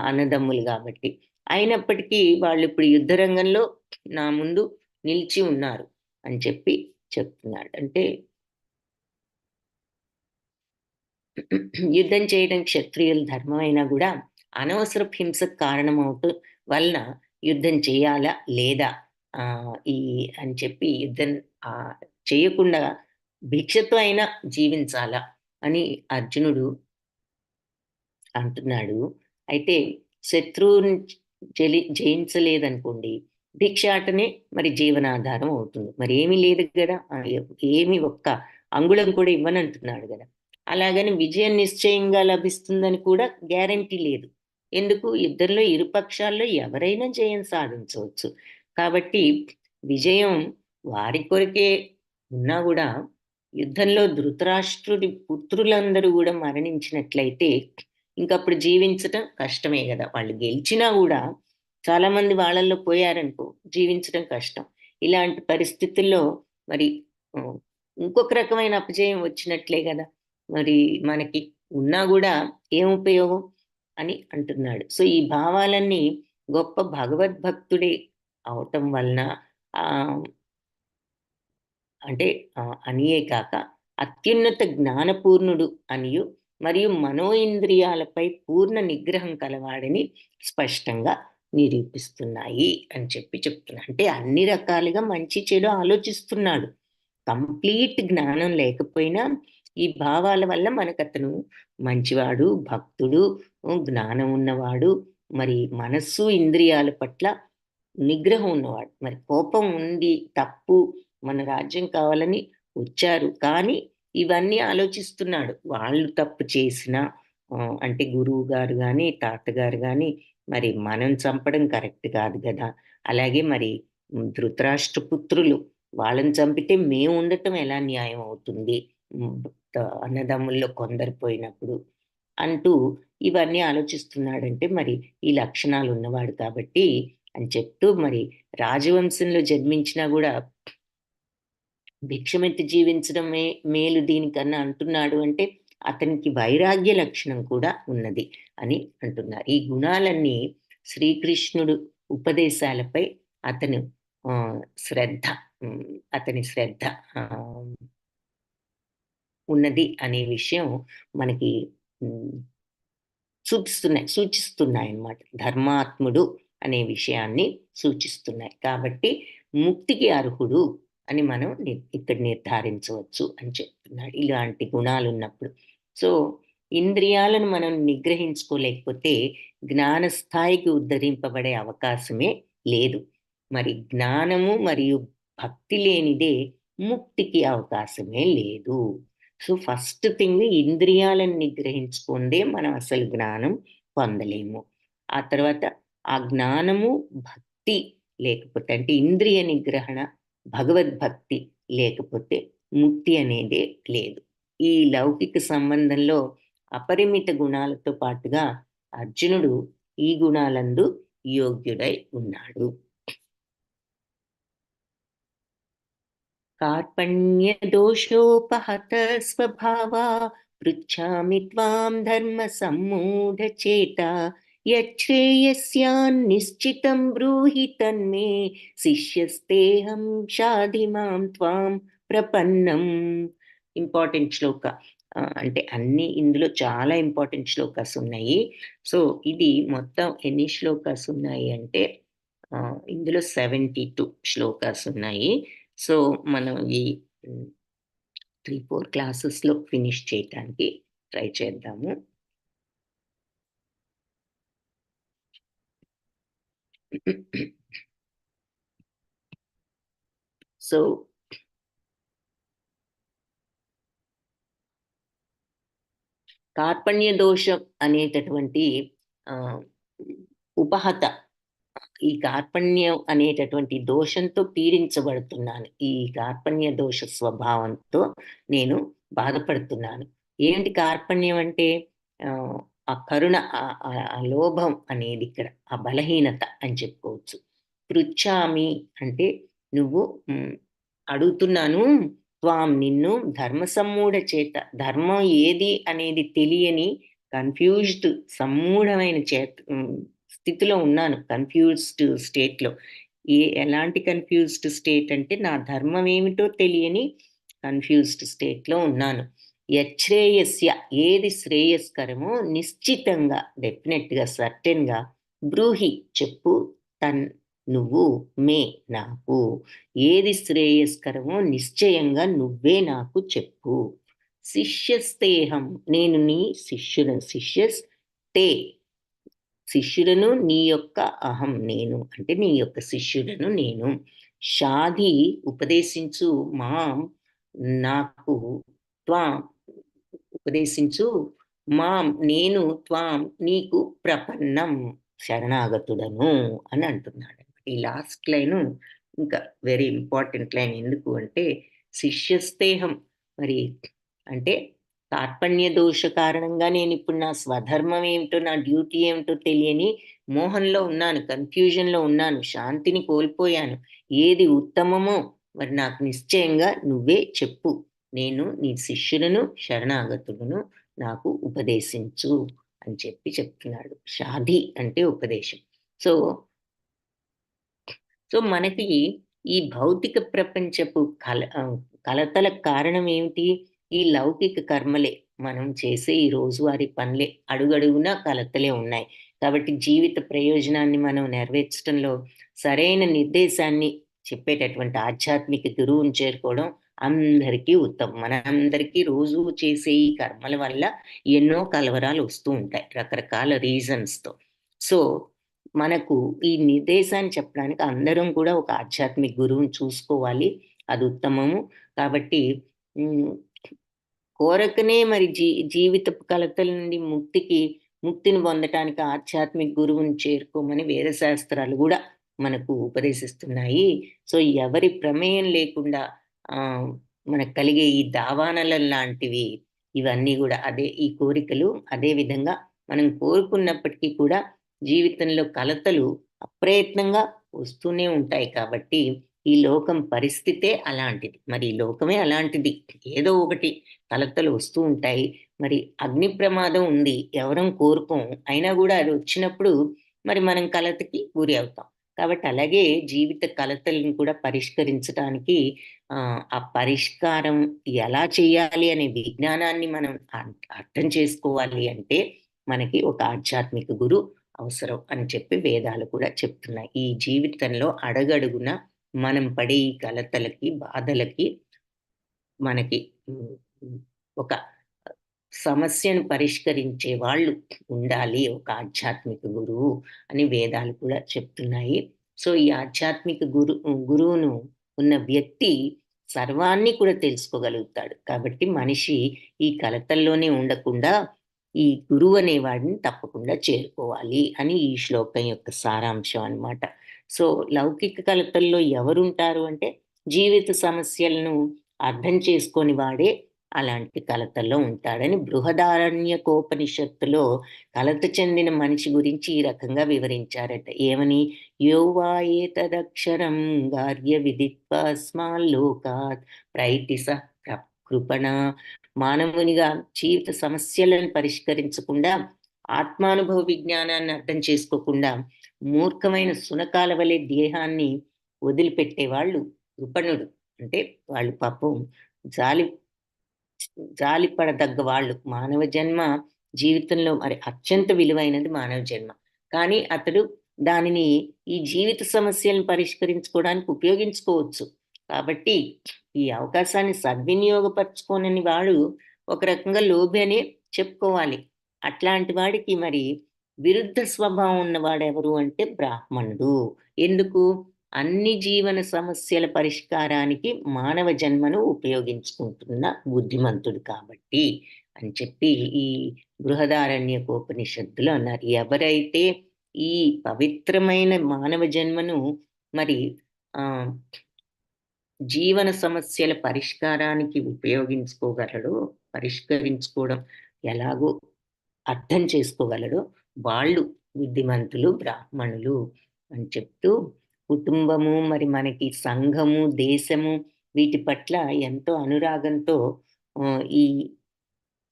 S1: అన్నదమ్ములు కాబట్టి. అయినప్పటికీ వాళ్ళు ఇప్పుడు యుద్ధ రంగంలో నా ముందు నిలిచి ఉన్నారు అని చెప్పి చెప్తున్నాడు. అంటే యుద్ధం చేయడం క్షత్రియుల ధర్మం అయినా కూడా అనవసరపు హింసకు కారణమవుతూ వలన యుద్ధం చేయాలా లేదా ఈ అని చెప్పి యుద్ధం చేయకుండా భిక్షతో అయినా జీవించాలా అని అర్జునుడు అంటున్నాడు. అయితే శత్రువుని జయించలేదనుకోండి, భిక్షాటనే మరి జీవనాధారం అవుతుంది. మరి ఏమీ లేదు గదా! ఏమి ఒక్క అంగుళం కూడా ఇవ్వనంటున్నాడు గదా! అలాగని విజయం నిశ్చయంగా లభిస్తుందని కూడా గ్యారంటీ లేదు. ఎందుకు? యుద్ధంలో ఇరు పక్షాల్లో ఎవరైనా జయం సాధించవచ్చు. కాబట్టి విజయం వారి కొరకే ఉన్నా గూడా యుద్ధంలో ధృతరాష్ట్రుడి పుత్రులందరూ గూడా మరణించినట్లయితే ఇంకప్పుడు జీవించటం కష్టమే గదా! వాళ్ళు గెలిచినా గూడా చాలామంది వాళ్ళల్లో పోయారనుకో జీవించడం కష్టం. ఇలాంటి పరిస్థితుల్లో మరి హ్మ్, ఇంకొక రకమైన అపజయం వచ్చినట్లే గదా! మరి మనకి ఉన్నా గూడా ఏం ఉపయోగం అని అంటున్నాడు. సో, ఈ భావాలన్నీ గొప్ప భగవద్భక్తుడే అవటం వలన ఆహ్, అంటే అనియే కాక అత్యున్నత జ్ఞానపూర్ణుడు అనియు మరియు మనోఇంద్రియాలపై పూర్ణ నిగ్రహం కలవాడని స్పష్టంగా నిరూపిస్తున్నాయి అని చెప్పి చెప్తున్నా. అంటే అన్ని రకాలుగా మంచి చెడు ఆలోచిస్తున్నాడు. కంప్లీట్ జ్ఞానం లేకపోయినా ఈ భావాల వల్ల మనకతను మంచివాడు, భక్తుడు, జ్ఞానం ఉన్నవాడు, మరి మనస్సు, ఇంద్రియాల పట్ల నిగ్రహం ఉన్నవాడు. మరి కోపం ఉంది, తప్పు, మన రాజ్యం కావాలని వచ్చారు. కానీ ఇవన్నీ ఆలోచిస్తున్నాడు. వాళ్ళు తప్పు చేసినా అంటే గురువుగారు గాని, తాతగారు గాని, మరి మనం చంపడం కరెక్ట్ కాదు గదా! అలాగే మరి ధృతరాష్ట్ర పుత్రులు వాళ్ళని చంపితే మేము ఉండటం ఎలా న్యాయం అవుతుంది? హ్మ్. అన్నదమ్ముల్లో కొందరు పోయినప్పుడు అంటూ ఇవన్నీ ఆలోచిస్తున్నాడంటే మరి ఈ లక్షణాలు ఉన్నవాడు కాబట్టి అని చెప్తూ మరి రాజవంశంలో జన్మించినా గూడా భిక్షమెత్తి జీవించడమే మేలు దీనికన్నా అంటున్నాడు అంటే, అతనికి వైరాగ్య లక్షణం కూడా ఉన్నది అని అంటున్నారు. ఈ గుణాలన్నీ శ్రీకృష్ణుడు ఉపదేశాలపై అతను శ్రద్ధ హ్మ్. అతని శ్రద్ధ ఆహ్, ఉన్నది అనే విషయం మనకి హ్మ్. సూచిస్తున్నాయన్నమాట. ధర్మాత్ముడు అనే విషయాన్ని సూచిస్తున్నాయి. కాబట్టి ముక్తికి అర్హుడు అని మనం ఇక్కడ నిర్ధారించవచ్చు అని చెప్తున్నాడు. ఇలాంటి గుణాలున్నప్పుడు. సో, ఇంద్రియాలను మనం నిగ్రహించుకోలేకపోతే జ్ఞాన స్థాయికి ఉద్ధరింపబడే అవకాశమే లేదు. మరి జ్ఞానము మరియు భక్తి లేనిదే ముక్తికి అవకాశమే లేదు. సో, ఫస్ట్ థింగ్ ఇంద్రియాలను నిగ్రహించుకుందే మనం అసలు జ్ఞానం పొందలేము. ఆ తర్వాత ఆ జ్ఞానము, భక్తి లేకపోతే అంటే ఇంద్రియ నిగ్రహణ, భగవద్భక్తి లేకపోతే ముక్తి అనేదే లేదు. ఈ లౌకిక సంబంధంలో అపరిమిత గుణాలతో పాటుగా అర్జునుడు ఈ గుణాలందు యోగ్యుడై ఉన్నాడు. कार्पण्यदोषोपहत स्वभावा पृच्छामि त्वां धर्मसम्मूढचेता यच्छ्रेयस्यान्निश्चितं ब्रूहि तन्मे शिष्यस्तेऽहं शाधि मां त्वां ప్రపన్నం. ఇంపార్టెంట్ శ్లోక. అంటే అన్నీ ఇందులో చాలా ఇంపార్టెంట్ శ్లోకాస్ ఉన్నాయి. సో, ఇది మొత్తం ఎన్ని శ్లోకాస్ ఉన్నాయి అంటే ఇందులో 72 శ్లోకాస్ ఉన్నాయి. సో, మనం ఈ 3, 4 క్లాసెస్‌లో ఫినిష్ చేయటానికి ట్రై చేద్దాము. సో, కార్పణ్య దోషం అనేటటువంటి ఉపహత, ఈ కార్పణ్యం అనేటటువంటి దోషంతో పీడించబడుతున్నాను. ఈ కార్పణ్య దోష స్వభావంతో నేను బాధపడుతున్నాను. ఏంటి కార్పణ్యం అంటే ఆ కరుణ, ఆ లోభం అనేది ఇక్కడ ఆ బలహీనత అని చెప్పుకోవచ్చు. పృచ్ఛామి అంటే నువ్వు అడుగుతున్నాను త్వాం నిన్ను ధర్మ సమ్మూఢ చేత, ధర్మం ఏది అనేది తెలియని కన్ఫ్యూజ్డ్ సమ్మూఢమైన స్థితిలో ఉన్నాను. కన్ఫ్యూజ్డ్ స్టేట్లో. ఎలాంటి కన్ఫ్యూజ్డ్ స్టేట్ అంటే నా ధర్మం ఏమిటో తెలియని కన్ఫ్యూజ్డ్ స్టేట్లో ఉన్నాను. యచ్ఛ్రేయస్య ఏది శ్రేయస్కరమో నిశ్చితంగా, డెఫినెట్గా, సర్టెన్గా బ్రూహి చెప్పు, నువ్వు మే నాకు ఏది శ్రేయస్కరమో నిశ్చయంగా నువ్వే నాకు చెప్పు. శిష్యస్తేహం నేను నీ శిష్యస్తే శిష్యుడను, నీ యొక్క అహం నేను అంటే నీ యొక్క శిష్యుడను నేను. షాధి ఉపదేశించు, మాం నాకు, త్వాం ఉపదేశించు, మాం నేను, త్వాం నీకు ప్రపన్నం శరణాగతుడను అని అంటున్నాడు. ఈ లాస్ట్ లైను ఇంకా వెరీ ఇంపార్టెంట్ లైన్. ఎందుకు అంటే శిష్యస్తేహం మరి అంటే కార్పణ్య దోష కారణంగా నేను ఇప్పుడు నా స్వధర్మం ఏమిటో, నా డ్యూటీ ఏమిటో తెలియని మోహంలో ఉన్నాను, కన్ఫ్యూజన్లో ఉన్నాను, శాంతిని కోల్పోయాను. ఏది ఉత్తమమో మరి నాకు నిశ్చయంగా నువ్వే చెప్పు. నేను నీ శిష్యులను శరణాగతులను నాకు ఉపదేశించు అని చెప్తున్నాడు. షాధి అంటే ఉపదేశం. సో మనకి ఈ భౌతిక ప్రపంచపు కలతల కారణం ఏమిటి? ఈ లౌకిక కర్మలే. మనం చేసే ఈ రోజువారీ పనులే. అడుగడుగునా కలతలే ఉన్నాయి. కాబట్టి జీవిత ప్రయోజనాన్ని మనం నెరవేర్చడంలో సరైన నిర్దేశాన్ని చెప్పేటటువంటి ఆధ్యాత్మిక గురువుని చేరుకోవడం అందరికీ ఉత్తమం. మనందరికీ రోజు చేసే ఈ కర్మల వల్ల ఎన్నో కలవరాలు వస్తూ ఉంటాయి రకరకాల రీజన్స్తో. సో మనకు ఈ నిర్దేశాన్ని చెప్పడానికి అందరం కూడా ఒక ఆధ్యాత్మిక గురువుని చూసుకోవాలి. అది ఉత్తమము. కాబట్టి కోరకనే మరి జీవితపు కలతల నుండి ముక్తిని పొందటానికి ఆధ్యాత్మిక గురువుని చేరుకోమని వేదశాస్త్రాలు కూడా మనకు ఉపదేశిస్తున్నాయి. సో ఎవరి ప్రమేయం లేకుండా మనకు కలిగే ఈ దావానల లాంటివి ఇవన్నీ కూడా ఈ కోరికలు అదే విధంగా మనం కోరుకున్నప్పటికీ కూడా జీవితంలో కలతలు అప్రయత్నంగా వస్తూనే ఉంటాయి. కాబట్టి ఈ లోకం పరిస్థితే అలాంటిది. మరి ఈ లోకమే అలాంటిది. ఏదో ఒకటి కలతలు వస్తూ ఉంటాయి. మరి అగ్ని ప్రమాదం ఉంది, ఎవరం కోరుకోం. అయినా కూడా అది వచ్చినప్పుడు మరి మనం కలతకి గురి అవుతాం. కాబట్టి అలాగే జీవిత కలతలను కూడా పరిష్కరించడానికి ఆ పరిష్కారం ఎలా చేయాలి అనే విజ్ఞానాన్ని మనం అర్థం చేసుకోవాలి అంటే మనకి ఒక ఆధ్యాత్మిక గురు అవసరం అని చెప్పి వేదాలు కూడా చెప్తున్నాయి. ఈ జీవితంలో అడగడుగున మనం పడే ఈ కలతలకి, బాధలకి మనకి ఒక సమస్యను పరిష్కరించే వాళ్ళు ఉండాలి, ఒక ఆధ్యాత్మిక గురువు అని వేదాలు కూడా చెప్తున్నాయి. సో ఈ ఆధ్యాత్మిక గురువును ఉన్న వ్యక్తి సర్వాన్ని కూడా తెలుసుకోగలుగుతాడు. కాబట్టి మనిషి ఈ కలతల్లోనే ఉండకుండా ఈ గురువు అనేవాడిని తప్పకుండా చేరుకోవాలి అని ఈ శ్లోకం యొక్క సారాంశం అన్నమాట. సో లౌకిక కలతల్లో ఎవరుంటారు అంటే జీవిత సమస్యలను అర్థం చేసుకొని వాడే అలాంటి కలతల్లో ఉంటాడని బృహదారణ్యకోపనిషత్తులో కలత చెందిన మనిషి గురించి ఈ రకంగా వివరించారట. ఏమని? యోవా ఏతదక్షరం గార్య విదిత్వాస్మాల్లోకాత్ ప్రైతిస కృపణ. మానవునిగా జీవిత సమస్యలను పరిష్కరించకుండా, ఆత్మానుభవ విజ్ఞానాన్ని అర్థం చేసుకోకుండా మూర్ఖమైన సునకాల వలె దేహాన్ని వదిలిపెట్టేవాళ్ళు కృపణుడు. అంటే వాళ్ళు పాపం జాలిపడదగ్గ వాళ్ళు. మానవ జన్మ జీవితంలో మరి అత్యంత విలువైనది మానవ జన్మ. కానీ అతడు దానిని ఈ జీవిత సమస్యలను పరిష్కరించుకోవడానికి ఉపయోగించుకోవచ్చు. కాబట్టి ఈ అవకాశాన్ని సద్వినియోగపరచుకోనని వాడు ఒక రకంగా లోభి అనే చెప్పుకోవాలి. అట్లాంటి వాడికి మరి విరుద్ధ స్వభావం ఉన్నవాడు ఎవరు అంటే బ్రాహ్మణుడు. ఎందుకు? అన్ని జీవన సమస్యల పరిష్కారానికి మానవ జన్మను ఉపయోగించుకుంటున్న బుద్ధిమంతుడు కాబట్టి అని చెప్పి ఈ బృహదారణ్యకోపనిషత్తులో అన్నారు. ఎవరైతే ఈ పవిత్రమైన మానవ జన్మను మరి ఆ జీవన సమస్యల పరిష్కారానికి ఉపయోగించుకోగలడో, పరిష్కరించుకోవడం ఎలాగో అర్థం చేసుకోగలడో వాళ్ళు బుద్ధిమంతులు, బ్రాహ్మణులు అని చెప్తూ, కుటుంబము, మరి మనకి సంఘము, దేశము వీటి పట్ల ఎంతో అనురాగంతో ఈ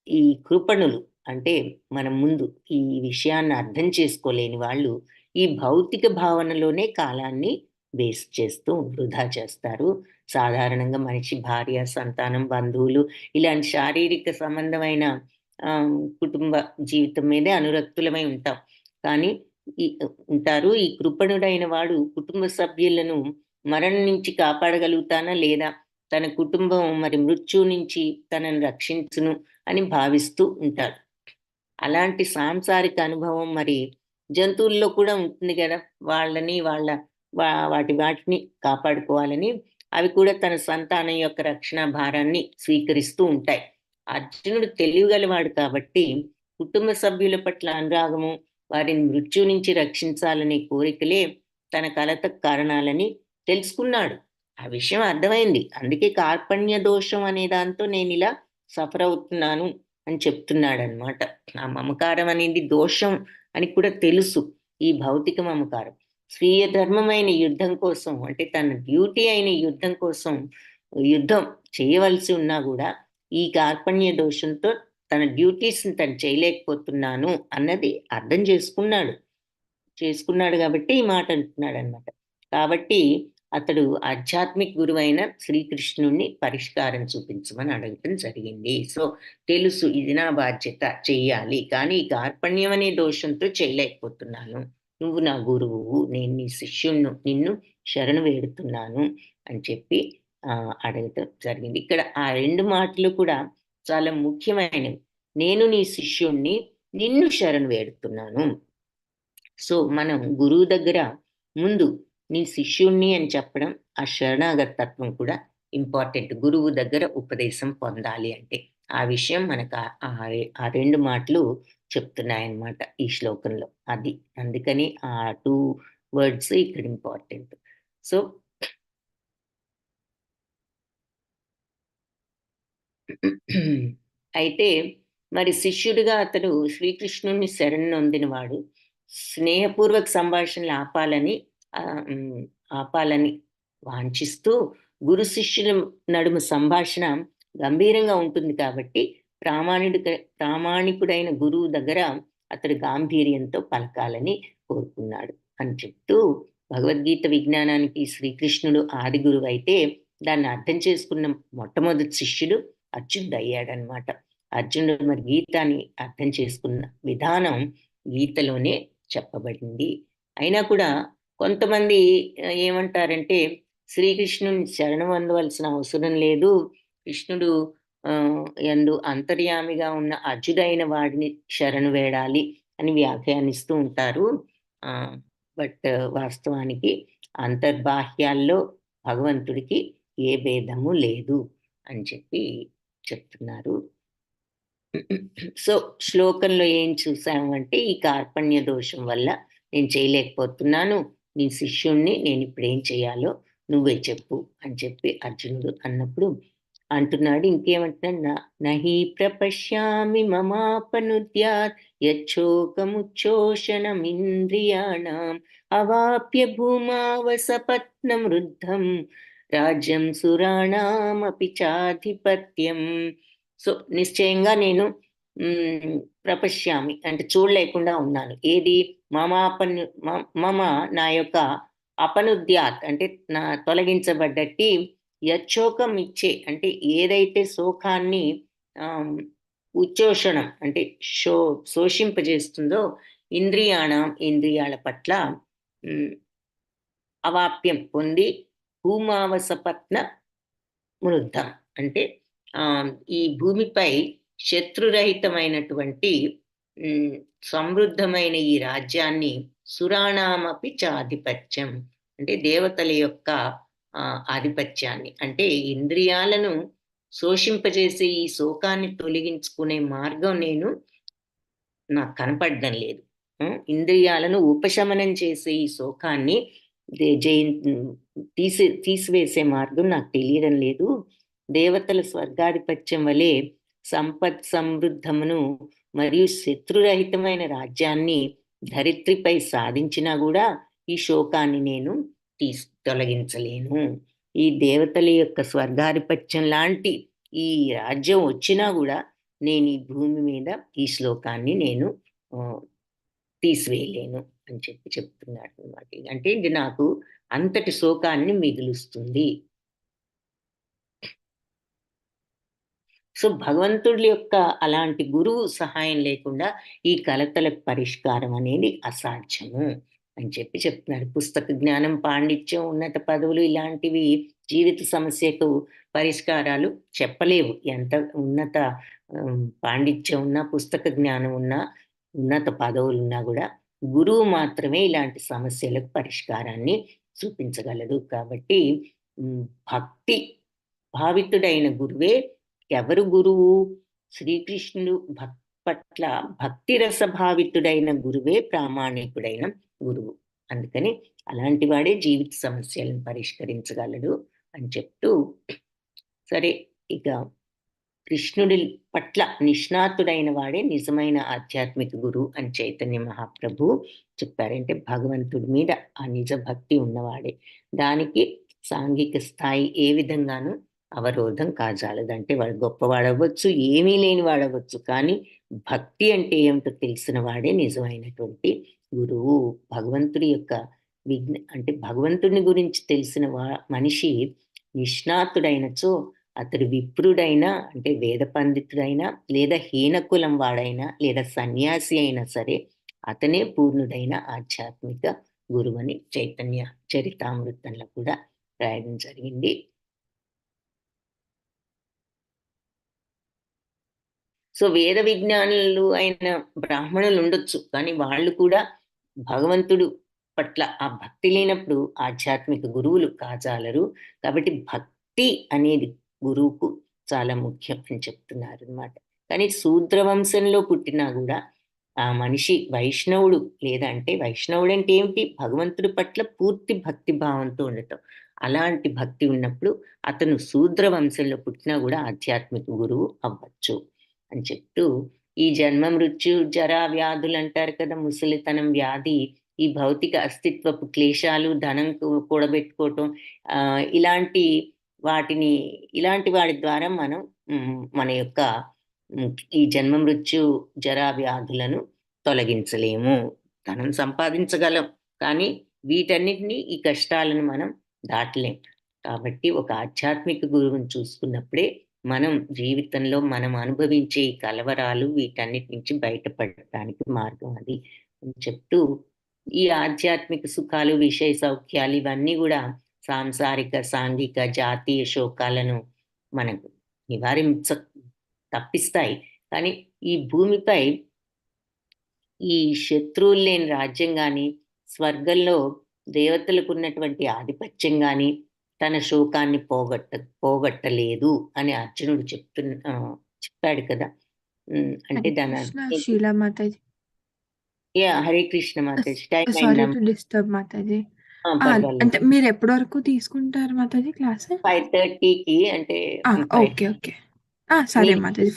S1: ఈ కృపణులు అంటే మన ముందు ఈ విషయాన్ని అర్థం చేసుకోలేని వాళ్ళు ఈ భౌతిక భావనలోనే కాలాన్ని వేస్ట్ చేస్తూ వృధా చేస్తారు. సాధారణంగా మనిషి భార్య, సంతానం, బంధువులు ఇలాంటి శారీరక సంబంధమైన కుటుంబ జీవితం మీదే అనురక్తులమై ఉంటాం. కానీ ఈ ఉంటారు. ఈ కృపణుడైన వాడు కుటుంబ సభ్యులను మరణం నుంచి కాపాడగలుగుతానా లేదా తన కుటుంబం మరి మృత్యువు నుంచి తనను రక్షించును అని భావిస్తూ ఉంటాడు. అలాంటి సాంసారిక అనుభవం మరి జంతువుల్లో కూడా ఉంటుంది గదా! వాళ్ళని వాళ్ళ వాటిని కాపాడుకోవాలని అవి కూడా తన సంతానం యొక్క రక్షణ భారాన్ని స్వీకరిస్తూ ఉంటాయి. అర్జునుడు తెలివిగలవాడు కాబట్టి కుటుంబ సభ్యుల పట్ల అనురాగము, వారిని మృత్యు నుంచి రక్షించాలనే కోరికలే తన కలతకు కారణాలని తెలుసుకున్నాడు. ఆ విషయం అర్థమైంది. అందుకే కార్పణ్య దోషం అనే దాంతో నేనిలా సఫర్ అవుతున్నాను అని చెప్తున్నాడనమాట. ఆ మమకారం అనేది దోషం అని కూడా తెలుసు. ఈ భౌతిక మమకారం. స్వీయ ధర్మమైన యుద్ధం కోసం అంటే తన డ్యూటీ అయిన యుద్ధం కోసం యుద్ధం చేయవలసి ఉన్నా గూడా ఈ కార్పణ్య దోషంతో తన డ్యూటీస్‌ని తను చేయలేకపోతున్నాను అన్నది అర్థం చేసుకున్నాడు. చేసుకున్నాడు గాబట్టి ఈ మాట అంటున్నాడనమాట. కాబట్టి అతడు ఆధ్యాత్మిక గురువైన శ్రీకృష్ణుడిని పరిష్కారం చూపించమని అడగటం జరిగింది. సో, తెలుసు ఇది నా బాధ్యత చెయ్యాలి. కానీ ఈ కార్పణ్యం అనే దోషంతో చేయలేకపోతున్నాను. నువ్వు నా గురువువు. నేను నీ శిష్యుడిను. నిన్ను శరణు వేడుతున్నాను అని చెప్పి అడగటం జరిగింది. ఇక్కడ ఆ 2 మాటలు కూడా చాలా ముఖ్యమైనవి. నేను నీ శిష్యుడిని, నిన్ను శరణు వేడుతున్నాను. సో, మనం గురువు దగ్గర ముందు నీ శిష్యుడిని అని చెప్పడం, ఆ శరణాగత తత్వం కూడా ఇంపార్టెంట్. గురువు దగ్గర ఉపదేశం పొందాలి అంటే. ఆ విషయం మనకు ఆ 2 మాటలు చెప్తున్నాయన్నమాట ఈ శ్లోకంలో. అది. అందుకని ఆ 2 వర్డ్స్ ఇక్కడ ఇంపార్టెంట్. సో అయితే మరి శిష్యుడిగా అతడు శ్రీకృష్ణుడిని శరణొందినవాడు స్నేహపూర్వక సంభాషణలు ఆపాలని వాంఛిస్తూ గురు శిష్యుల నడుమ సంభాషణ గంభీరంగా ఉంటుంది కాబట్టి ప్రామాణికుడైన గురువు దగ్గర అతడు గాంభీర్యంతో పలకాలని కోరుకున్నాడు అని చెప్తూ భగవద్గీత విజ్ఞానానికి శ్రీకృష్ణుడు ఆది గురువు అయితే దాన్ని అర్థం చేసుకున్న మొట్టమొదటి శిష్యుడు అర్జునుడయ్యాడనమాట. అర్జునుడు మరి గీతాన్ని అర్థం చేసుకున్న విధానం గీతలోనే చెప్పబడింది. అయినా కూడా కొంతమంది ఏమంటారంటే శ్రీకృష్ణుని శరణం పొందవలసిన అవసరం లేదు. కృష్ణుడు యందు అంతర్యామిగా ఉన్న అజుడైన వాడిని శరణు వేడాలి అని వ్యాఖ్యానిస్తూ ఉంటారు. బట్ వాస్తవానికి అంతర్బాహ్యాల్లో భగవంతుడికి ఏ భేదము లేదు అని చెప్పి చెప్తున్నారు. సో, శ్లోకంలో ఏం చూసామంటే ఈ కార్పణ్య దోషం వల్ల నేను చేయలేకపోతున్నాను. నీ శిష్యుడిని నేనిప్పుడేం చేయాలో నువ్వే చెప్పు అని చెప్పి అర్జునుడు అన్నప్పుడు అంటున్నాడు. ఇంకేమంటున్నాడు నహి ప్రపశ్యామి మమాపనుద్యాత్ యచ్చోకముచ్చోషణమింద్రియాణం అవాప్య భూమావసపత్నం వృద్ధం రాజ్యం సురాణామపి చాధిపత్యం. సో, నిశ్చయంగా నేను ప్రపశ్యామి అంటే చూడలేకుండా ఉన్నాను. ఏది మమ నా యొక్క అపనుద్యాత్ అంటే నా తొలగించబడ్డట్టి యచ్చోకం ఇచ్చే అంటే ఏదైతే శోకాన్ని ఉచ్చోషణం అంటే శోషింపజేస్తుందో ఇంద్రియాల పట్ల అవాప్యం పొంది భూమావసపత్న వృద్ధం అంటే ఈ భూమిపై శత్రురహితమైనటువంటి సమృద్ధమైన ఈ రాజ్యాన్ని సురాణామపి చాధిపత్యం అంటే దేవతల యొక్క ఆధిపత్యాన్ని, అంటే ఇంద్రియాలను శోషింపజేసే ఈ శోకాన్ని తొలగించుకునే మార్గం నాకు కనపడడం లేదు. ఇంద్రియాలను ఉపశమనం చేసే ఈ శోకాన్ని తీసివేసే మార్గం నాకు తెలియడం లేదు. దేవతల స్వర్గాధిపత్యం వలె సంపత్ సమృద్ధమును మరియు శత్రురహితమైన రాజ్యాన్ని ధరిత్రిపై సాధించినా కూడా ఈ శోకాన్ని నేను తొలగించలేను. ఈ దేవతల యొక్క స్వర్గాధిపత్యం లాంటి ఈ రాజ్యం వచ్చినా కూడా నేను ఈ భూమి మీద ఈ శ్లోకాన్ని నేను తీసివేయలేను అని చెప్తున్నాడు అనమాట. అంటే ఇది నాకు అంతటి శోకాన్ని మిగులుస్తుంది. సో భగవంతుడి యొక్క అలాంటి గురువు సహాయం లేకుండా ఈ కలతల పరిష్కారం అనేది అసాధ్యము అని చెప్తున్నారు. పుస్తక జ్ఞానం, పాండిత్యం, ఉన్నత పదవులు ఇలాంటివి జీవిత సమస్యకు పరిష్కారాలు చెప్పలేవు. ఎంత ఉన్నత పాండిత్యం ఉన్నా, పుస్తక జ్ఞానం ఉన్నా, ఉన్నత పదవులు ఉన్నా కూడా గురువు మాత్రమే ఇలాంటి సమస్యలకు పరిష్కారాన్ని చూపించగలడు. కాబట్టి భక్తి భావితుడైన గురువే. ఎవరు గురువు? శ్రీకృష్ణుడు పట్ల భక్తి రసభావితుడైన గురువే ప్రామాణికుడైన గురువు. అందుకని అలాంటి వాడే జీవిత సమస్యలను పరిష్కరించగలడు అని చెప్తూ, సరే ఇక కృష్ణుడి పట్ల నిష్ణాతుడైన వాడే నిజమైన ఆధ్యాత్మిక గురువు అని చైతన్య మహాప్రభు చెప్పారంటే భగవంతుడి మీద ఆ నిజ భక్తి ఉన్నవాడే. దానికి సాంఘిక స్థాయి ఏ విధంగానూ అవరోధం కాజాలదు. అంటే వాడు గొప్పవాడవచ్చు, ఏమీ లేని వాడవచ్చు, కానీ భక్తి అంటే ఏమిటో తెలిసిన వాడే నిజమైనటువంటి గురువు. భగవంతుడి యొక్క అంటే భగవంతుని గురించి తెలిసిన మనిషి నిష్ణాతుడైనచో అతడు విప్రుడైనా, అంటే వేద పండితుడైనా, లేదా హీనకులం వాడైనా, లేదా సన్యాసి అయినా సరే అతనే పూర్ణుడైన ఆధ్యాత్మిక గురువని చైతన్య చరితామృతంలో కూడా రాయడం జరిగింది. సో వేద విజ్ఞానులు అయిన బ్రాహ్మణులు ఉండొచ్చు, కానీ వాళ్ళు కూడా భగవంతుడు పట్ల ఆ భక్తి లేనప్పుడు ఆధ్యాత్మిక గురువులు కాజాలరు. కాబట్టి భక్తి అనేది గురువుకు చాలా ముఖ్యం అని చెప్తున్నారు అనమాట. కానీ శూద్ర వంశంలో పుట్టినా కూడా ఆ మనిషి వైష్ణవుడు, లేదంటే వైష్ణవుడు అంటే ఏమిటి? భగవంతుడి పట్ల పూర్తి భక్తి భావంతో ఉండటం. అలాంటి భక్తి ఉన్నప్పుడు అతను శూద్ర వంశంలో పుట్టినా కూడా ఆధ్యాత్మిక గురువు అవ్వచ్చు అని చెప్తూ, ఈ జన్మ మృత్యు జరా వ్యాధులు అంటారు కదా, ముసలితనం, వ్యాధి, ఈ భౌతిక అస్తిత్వపు క్లేశాలు, ధనం కూడబెట్టుకోవటం, ఇలాంటి వాటి ద్వారా మనం మన యొక్క ఈ జన్మ మృత్యు జరా వ్యాధులను తొలగించలేము. ధనం సంపాదించగలం, కానీ వీటన్నిటినీ, ఈ కష్టాలను మనం దాటలేం. కాబట్టి ఒక ఆధ్యాత్మిక గురువుని చూసుకున్నప్పుడే మనం జీవితంలో మనం అనుభవించే కలవరాలు, వీటన్నిటి నుంచి బయటపడటానికి మార్గం అది అని చెప్తూ, ఈ ఆధ్యాత్మిక సుఖాలు, విషయ సౌఖ్యాలు ఇవన్నీ కూడా సాంసారిక, సాంఘిక, జాతీయ శోకాలను మనకు తప్పిస్తాయి. కానీ ఈ భూమిపై ఈ శత్రువులు లేని రాజ్యం గాని, స్వర్గంలో దేవతలకు ఉన్నటువంటి ఆధిపత్యం గాని తన శోకాన్ని పోగొట్టలేదు అని అర్జునుడు చెప్పాడు కదా. అంటే దాని Hare Krishna Mataji.
S2: Sorry to disturb Mataji. అంటే మీరు ఎప్పటి వరకు తీసుకుంటారు మాతాజీ క్లాస్?
S1: 5:30కి. అంటే
S2: ఓకే ఓకే, సరే మాతాజీ.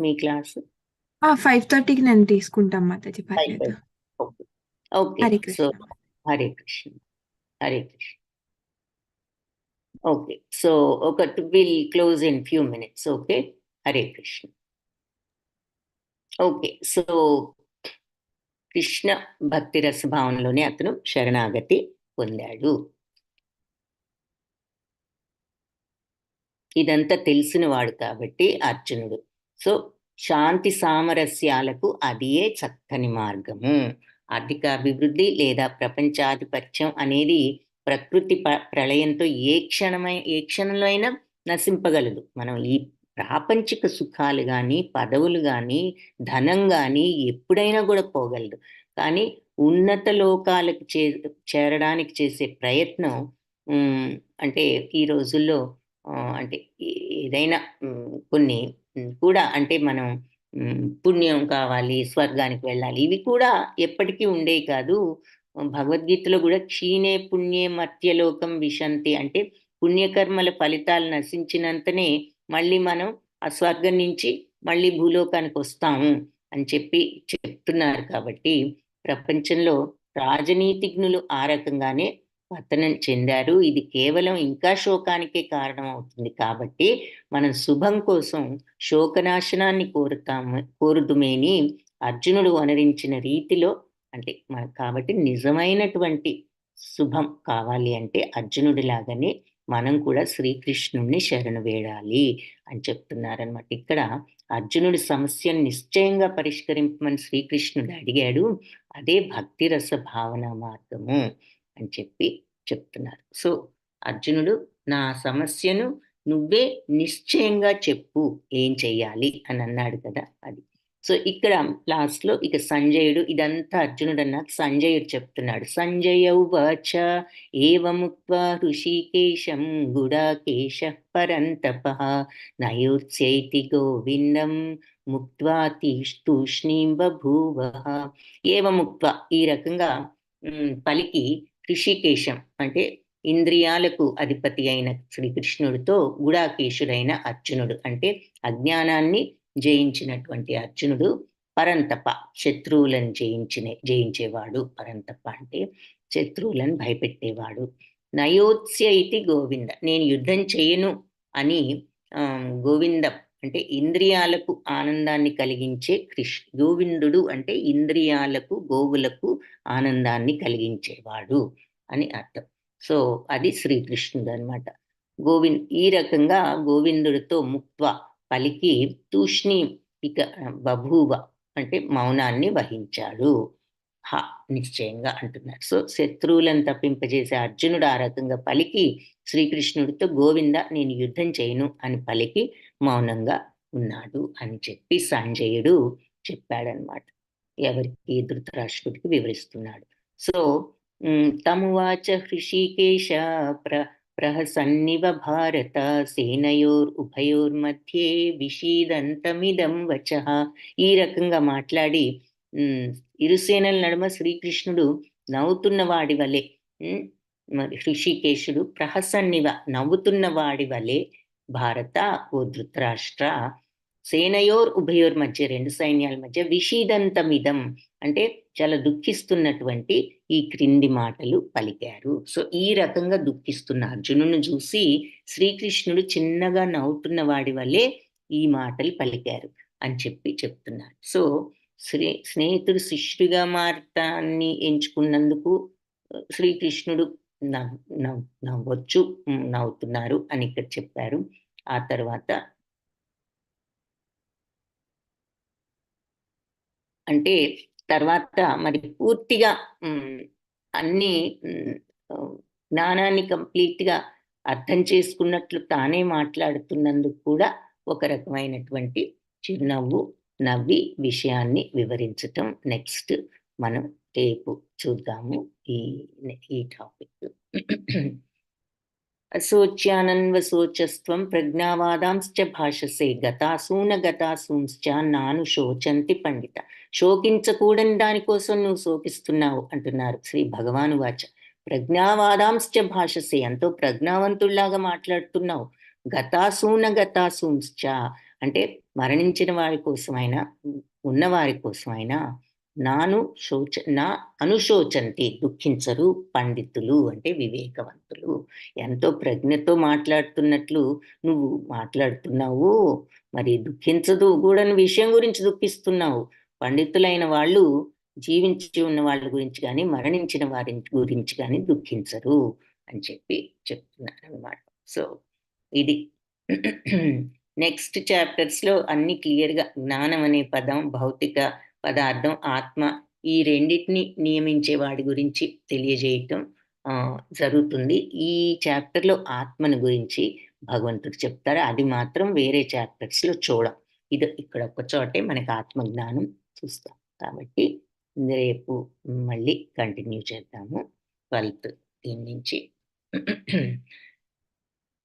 S1: మీ క్లాస్
S2: 5:30కి నేను తీసుకుంటాం మాతాజీ. పర్లేదు.
S1: Okay. So Hare Krishna, Hare Krishna. Okay, so will close in few minutes. Okay, Hare Krishna. Okay, so Krishna భక్తి రసభావంలోనే అతను శరణాగతి పొందాడు. ఇదంతా తెలిసిన వాడు కాబట్టి అర్జునుడు. సో శాంతి సామరస్యాలకు అదియే చక్కని మార్గము. ఆర్థిక అభివృద్ధి లేదా ప్రపంచాధిపత్యం అనేది ప్రకృతి ప్రళయంతో ఏ క్షణంలో అయినా నశింపగలదు. మనం ఈ ప్రాపంచిక సుఖాలు కానీ, పదవులు కానీ, ధనం కానీ ఎప్పుడైనా కూడా పోగలదు. కానీ ఉన్నత లోకాలకు చేరడానికి చేసే ప్రయత్నం అంటే ఈ రోజుల్లో అంటే ఏదైనా కొన్ని కూడా అంటే మనం పుణ్యం కావాలి, స్వర్గానికి వెళ్ళాలి. ఇవి కూడా ఎప్పటికీ ఉండేవి కాదు. భగవద్గీతలో కూడా క్షీణే పుణ్యే మర్త్యలోకం విశంతి అంటే పుణ్యకర్మల ఫలితాలు నశించినంతనే మళ్ళీ మనం ఆ స్వర్గం నుంచి మళ్ళీ భూలోకానికి వస్తాము అని చెప్తున్నారు. కాబట్టి ప్రపంచంలో రాజనీతిజ్ఞులు ఆ రకంగానే పతనం చెందారు. ఇది కేవలం ఇంకా శోకానికే కారణం అవుతుంది. కాబట్టి మనం శుభం కోసం శోకనాశనాన్ని కోరుదుమేని అర్జునుడు అనరించిన రీతిలో అంటే కాబట్టి నిజమైనటువంటి శుభం కావాలి అంటే అర్జునుడి లాగానే మనం కూడా శ్రీకృష్ణుణ్ణి శరణు వేడాలి అని చెప్తున్నారనమాట. ఇక్కడ అర్జునుడి సమస్యను నిశ్చయంగా పరిష్కరింపమని శ్రీకృష్ణుడు అడిగాడు. అదే భక్తి రస భావన మార్గము అని చెప్తున్నారు. సో అర్జునుడు నా సమస్యను నువ్వే నిశ్చయంగా చెప్పు ఏం చెయ్యాలి అని అన్నాడు కదా అది. సో ఇక్కడ లాస్ట్ లో ఇక సంజయుడు ఇదంతా అర్జునుడు అన్నాక సంజయుడు చెప్తున్నాడు. సంజయ ఉవాచ ఏవముక్త్వా హృషీకేశం గుడాకేశ పరంతప నయోత్స్యైతి గోవిందం ముక్త్వా తూష్ణీం బభూవః. ఏవముక్త్వా ఈ రకంగా పలికి హృషికేశం అంటే ఇంద్రియాలకు అధిపతి అయిన శ్రీకృష్ణుడితో గుడాకేశుడైన అర్జునుడు అంటే అజ్ఞానాన్ని జయించినటువంటి అర్జునుడు పరంతప శత్రువులను జయించేవాడు. పరంతప అంటే శత్రువులను భయపెట్టేవాడు. నయోత్స్య ఇతి గోవింద నేను యుద్ధం చేయను అని గోవిందం అంటే ఇంద్రియాలకు ఆనందాన్ని కలిగించే గోవిందుడు అంటే ఇంద్రియాలకు గోవులకు ఆనందాన్ని కలిగించేవాడు అని అర్థం. సో అది శ్రీకృష్ణుడు అనమాట. ఈ రకంగా గోవిందుడితో ముక్త్వ పలికి తూష్ణి ఇక బభూవ అంటే మౌనాన్ని వహించాడు. నిశ్చయంగా అంటున్నారు. సో శత్రువులను తప్పింపజేసే అర్జునుడు ఆ రకంగా పలికి శ్రీకృష్ణుడితో గోవింద నేను యుద్ధం చేయను అని పలికి మౌనంగా ఉన్నాడు అని చెప్పి సంజయుడు చెప్పాడనమాట. ఎవరికి? ధృతరాష్ట్రుడికి వివరిస్తున్నాడు. సో తమువాచ హృషీకేశ ప్రహసన్నివ భారత సేనయోరుభయోర్మధ్యే విషీదంతమిదం వచః. ఈ రకంగా మాట్లాడి ఇరు సేనల నడుమ శ్రీకృష్ణుడు నవ్వుతున్న వాడి వలె మరి హృషికేశుడు ప్రహసన్నివ నవ్వుతున్న వాడి వలె భారత ఓ ధృతరాష్ట్ర సేనయోర్ ఉభయోర్ మధ్య రెండు సైన్యాల మధ్య విషీదంతమిదం అంటే చాలా దుఃఖిస్తున్నటువంటి ఈ క్రింది మాటలు పలికారు. సో ఈ రకంగా దుఃఖిస్తున్న అర్జునుడిని చూసి శ్రీకృష్ణుడు చిన్నగా నవ్వుతున్న వాడి వల్లే ఈ మాటలు పలికారు అని చెప్తున్నారు. సో స్నేహితుడు శిష్యుడిగా మారటాన్ని ఎంచుకున్నందుకు శ్రీకృష్ణుడు నవ్వుతున్నారు అని ఇక్కడ చెప్పారు. ఆ తర్వాత అంటే తర్వాత మరి పూర్తిగా అన్ని జ్ఞానాన్ని కంప్లీట్ గా అర్థం చేసుకున్నట్లు తానే మాట్లాడుతున్నందుకు కూడా ఒక రకమైనటువంటి చిరునవ్వు నవ్వి విషయాన్ని వివరించటం నెక్స్ట్ మనం రేపు చూద్దాము ఈ టాపిక్. అశోచ్యానన్వశోచస్త్వం ప్రజ్ఞావాదాంశ్చ భాషసే గతాసూనగతాసూంశ్చ నాను శోచంతి పండిత. శోకించకూడని దానికోసం నువ్వు శోకిస్తున్నావు అంటున్నారు శ్రీ భగవాను వాచ. ప్రజ్ఞావాదాంశ్చ భాషసే ఎంతో ప్రజ్ఞావంతుల్లాగా మాట్లాడుతున్నావు. గతాసూనగతాసూంశ్చ అంటే మరణించిన వారి కోసమైనా ఉన్నవారి కోసమైనా నా అనుశోచంతి దుఃఖించరు పండితులు అంటే వివేకవంతులు. ఎంతో ప్రజ్ఞతో మాట్లాడుతున్నట్లు నువ్వు మాట్లాడుతున్నావు, మరి దుఃఖించదు కూడా విషయం గురించి దుఃఖిస్తున్నావు. పండితులైన వాళ్ళు జీవించి ఉన్న వాళ్ళ గురించి కానీ మరణించిన వారి గురించి కానీ దుఃఖించరు అని చెప్తున్నారు అన్నమాట. సో ఇది నెక్స్ట్ చాప్టర్స్ లో అన్ని క్లియర్ గా జ్ఞానం అనే పదం, భౌతిక పదార్థం, ఆత్మ ఈ రెండింటిని నియమించే వాడి గురించి తెలియజేయటం జరుగుతుంది. ఈ చాప్టర్ లో ఆత్మను గురించి భగవంతుడు చెప్తారు. అది మాత్రం వేరే చాప్టర్స్ లో చూడం. ఇది ఇక్కడ ఒక చోటే మనకి ఆత్మజ్ఞానం చూస్తాం. కాబట్టి రేపు మళ్ళీ కంటిన్యూ చేద్దాము 12th దీని నుంచి.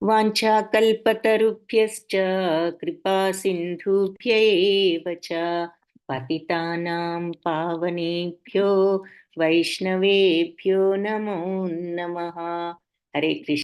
S1: వాంఛాకల్పతరుభ్యశ్చ కృపా సింధుభ్య ఏవ చ పతితానాం పావనేభ్యో వైష్ణవేభ్యో నమో నమః. హరే కృష్ణ.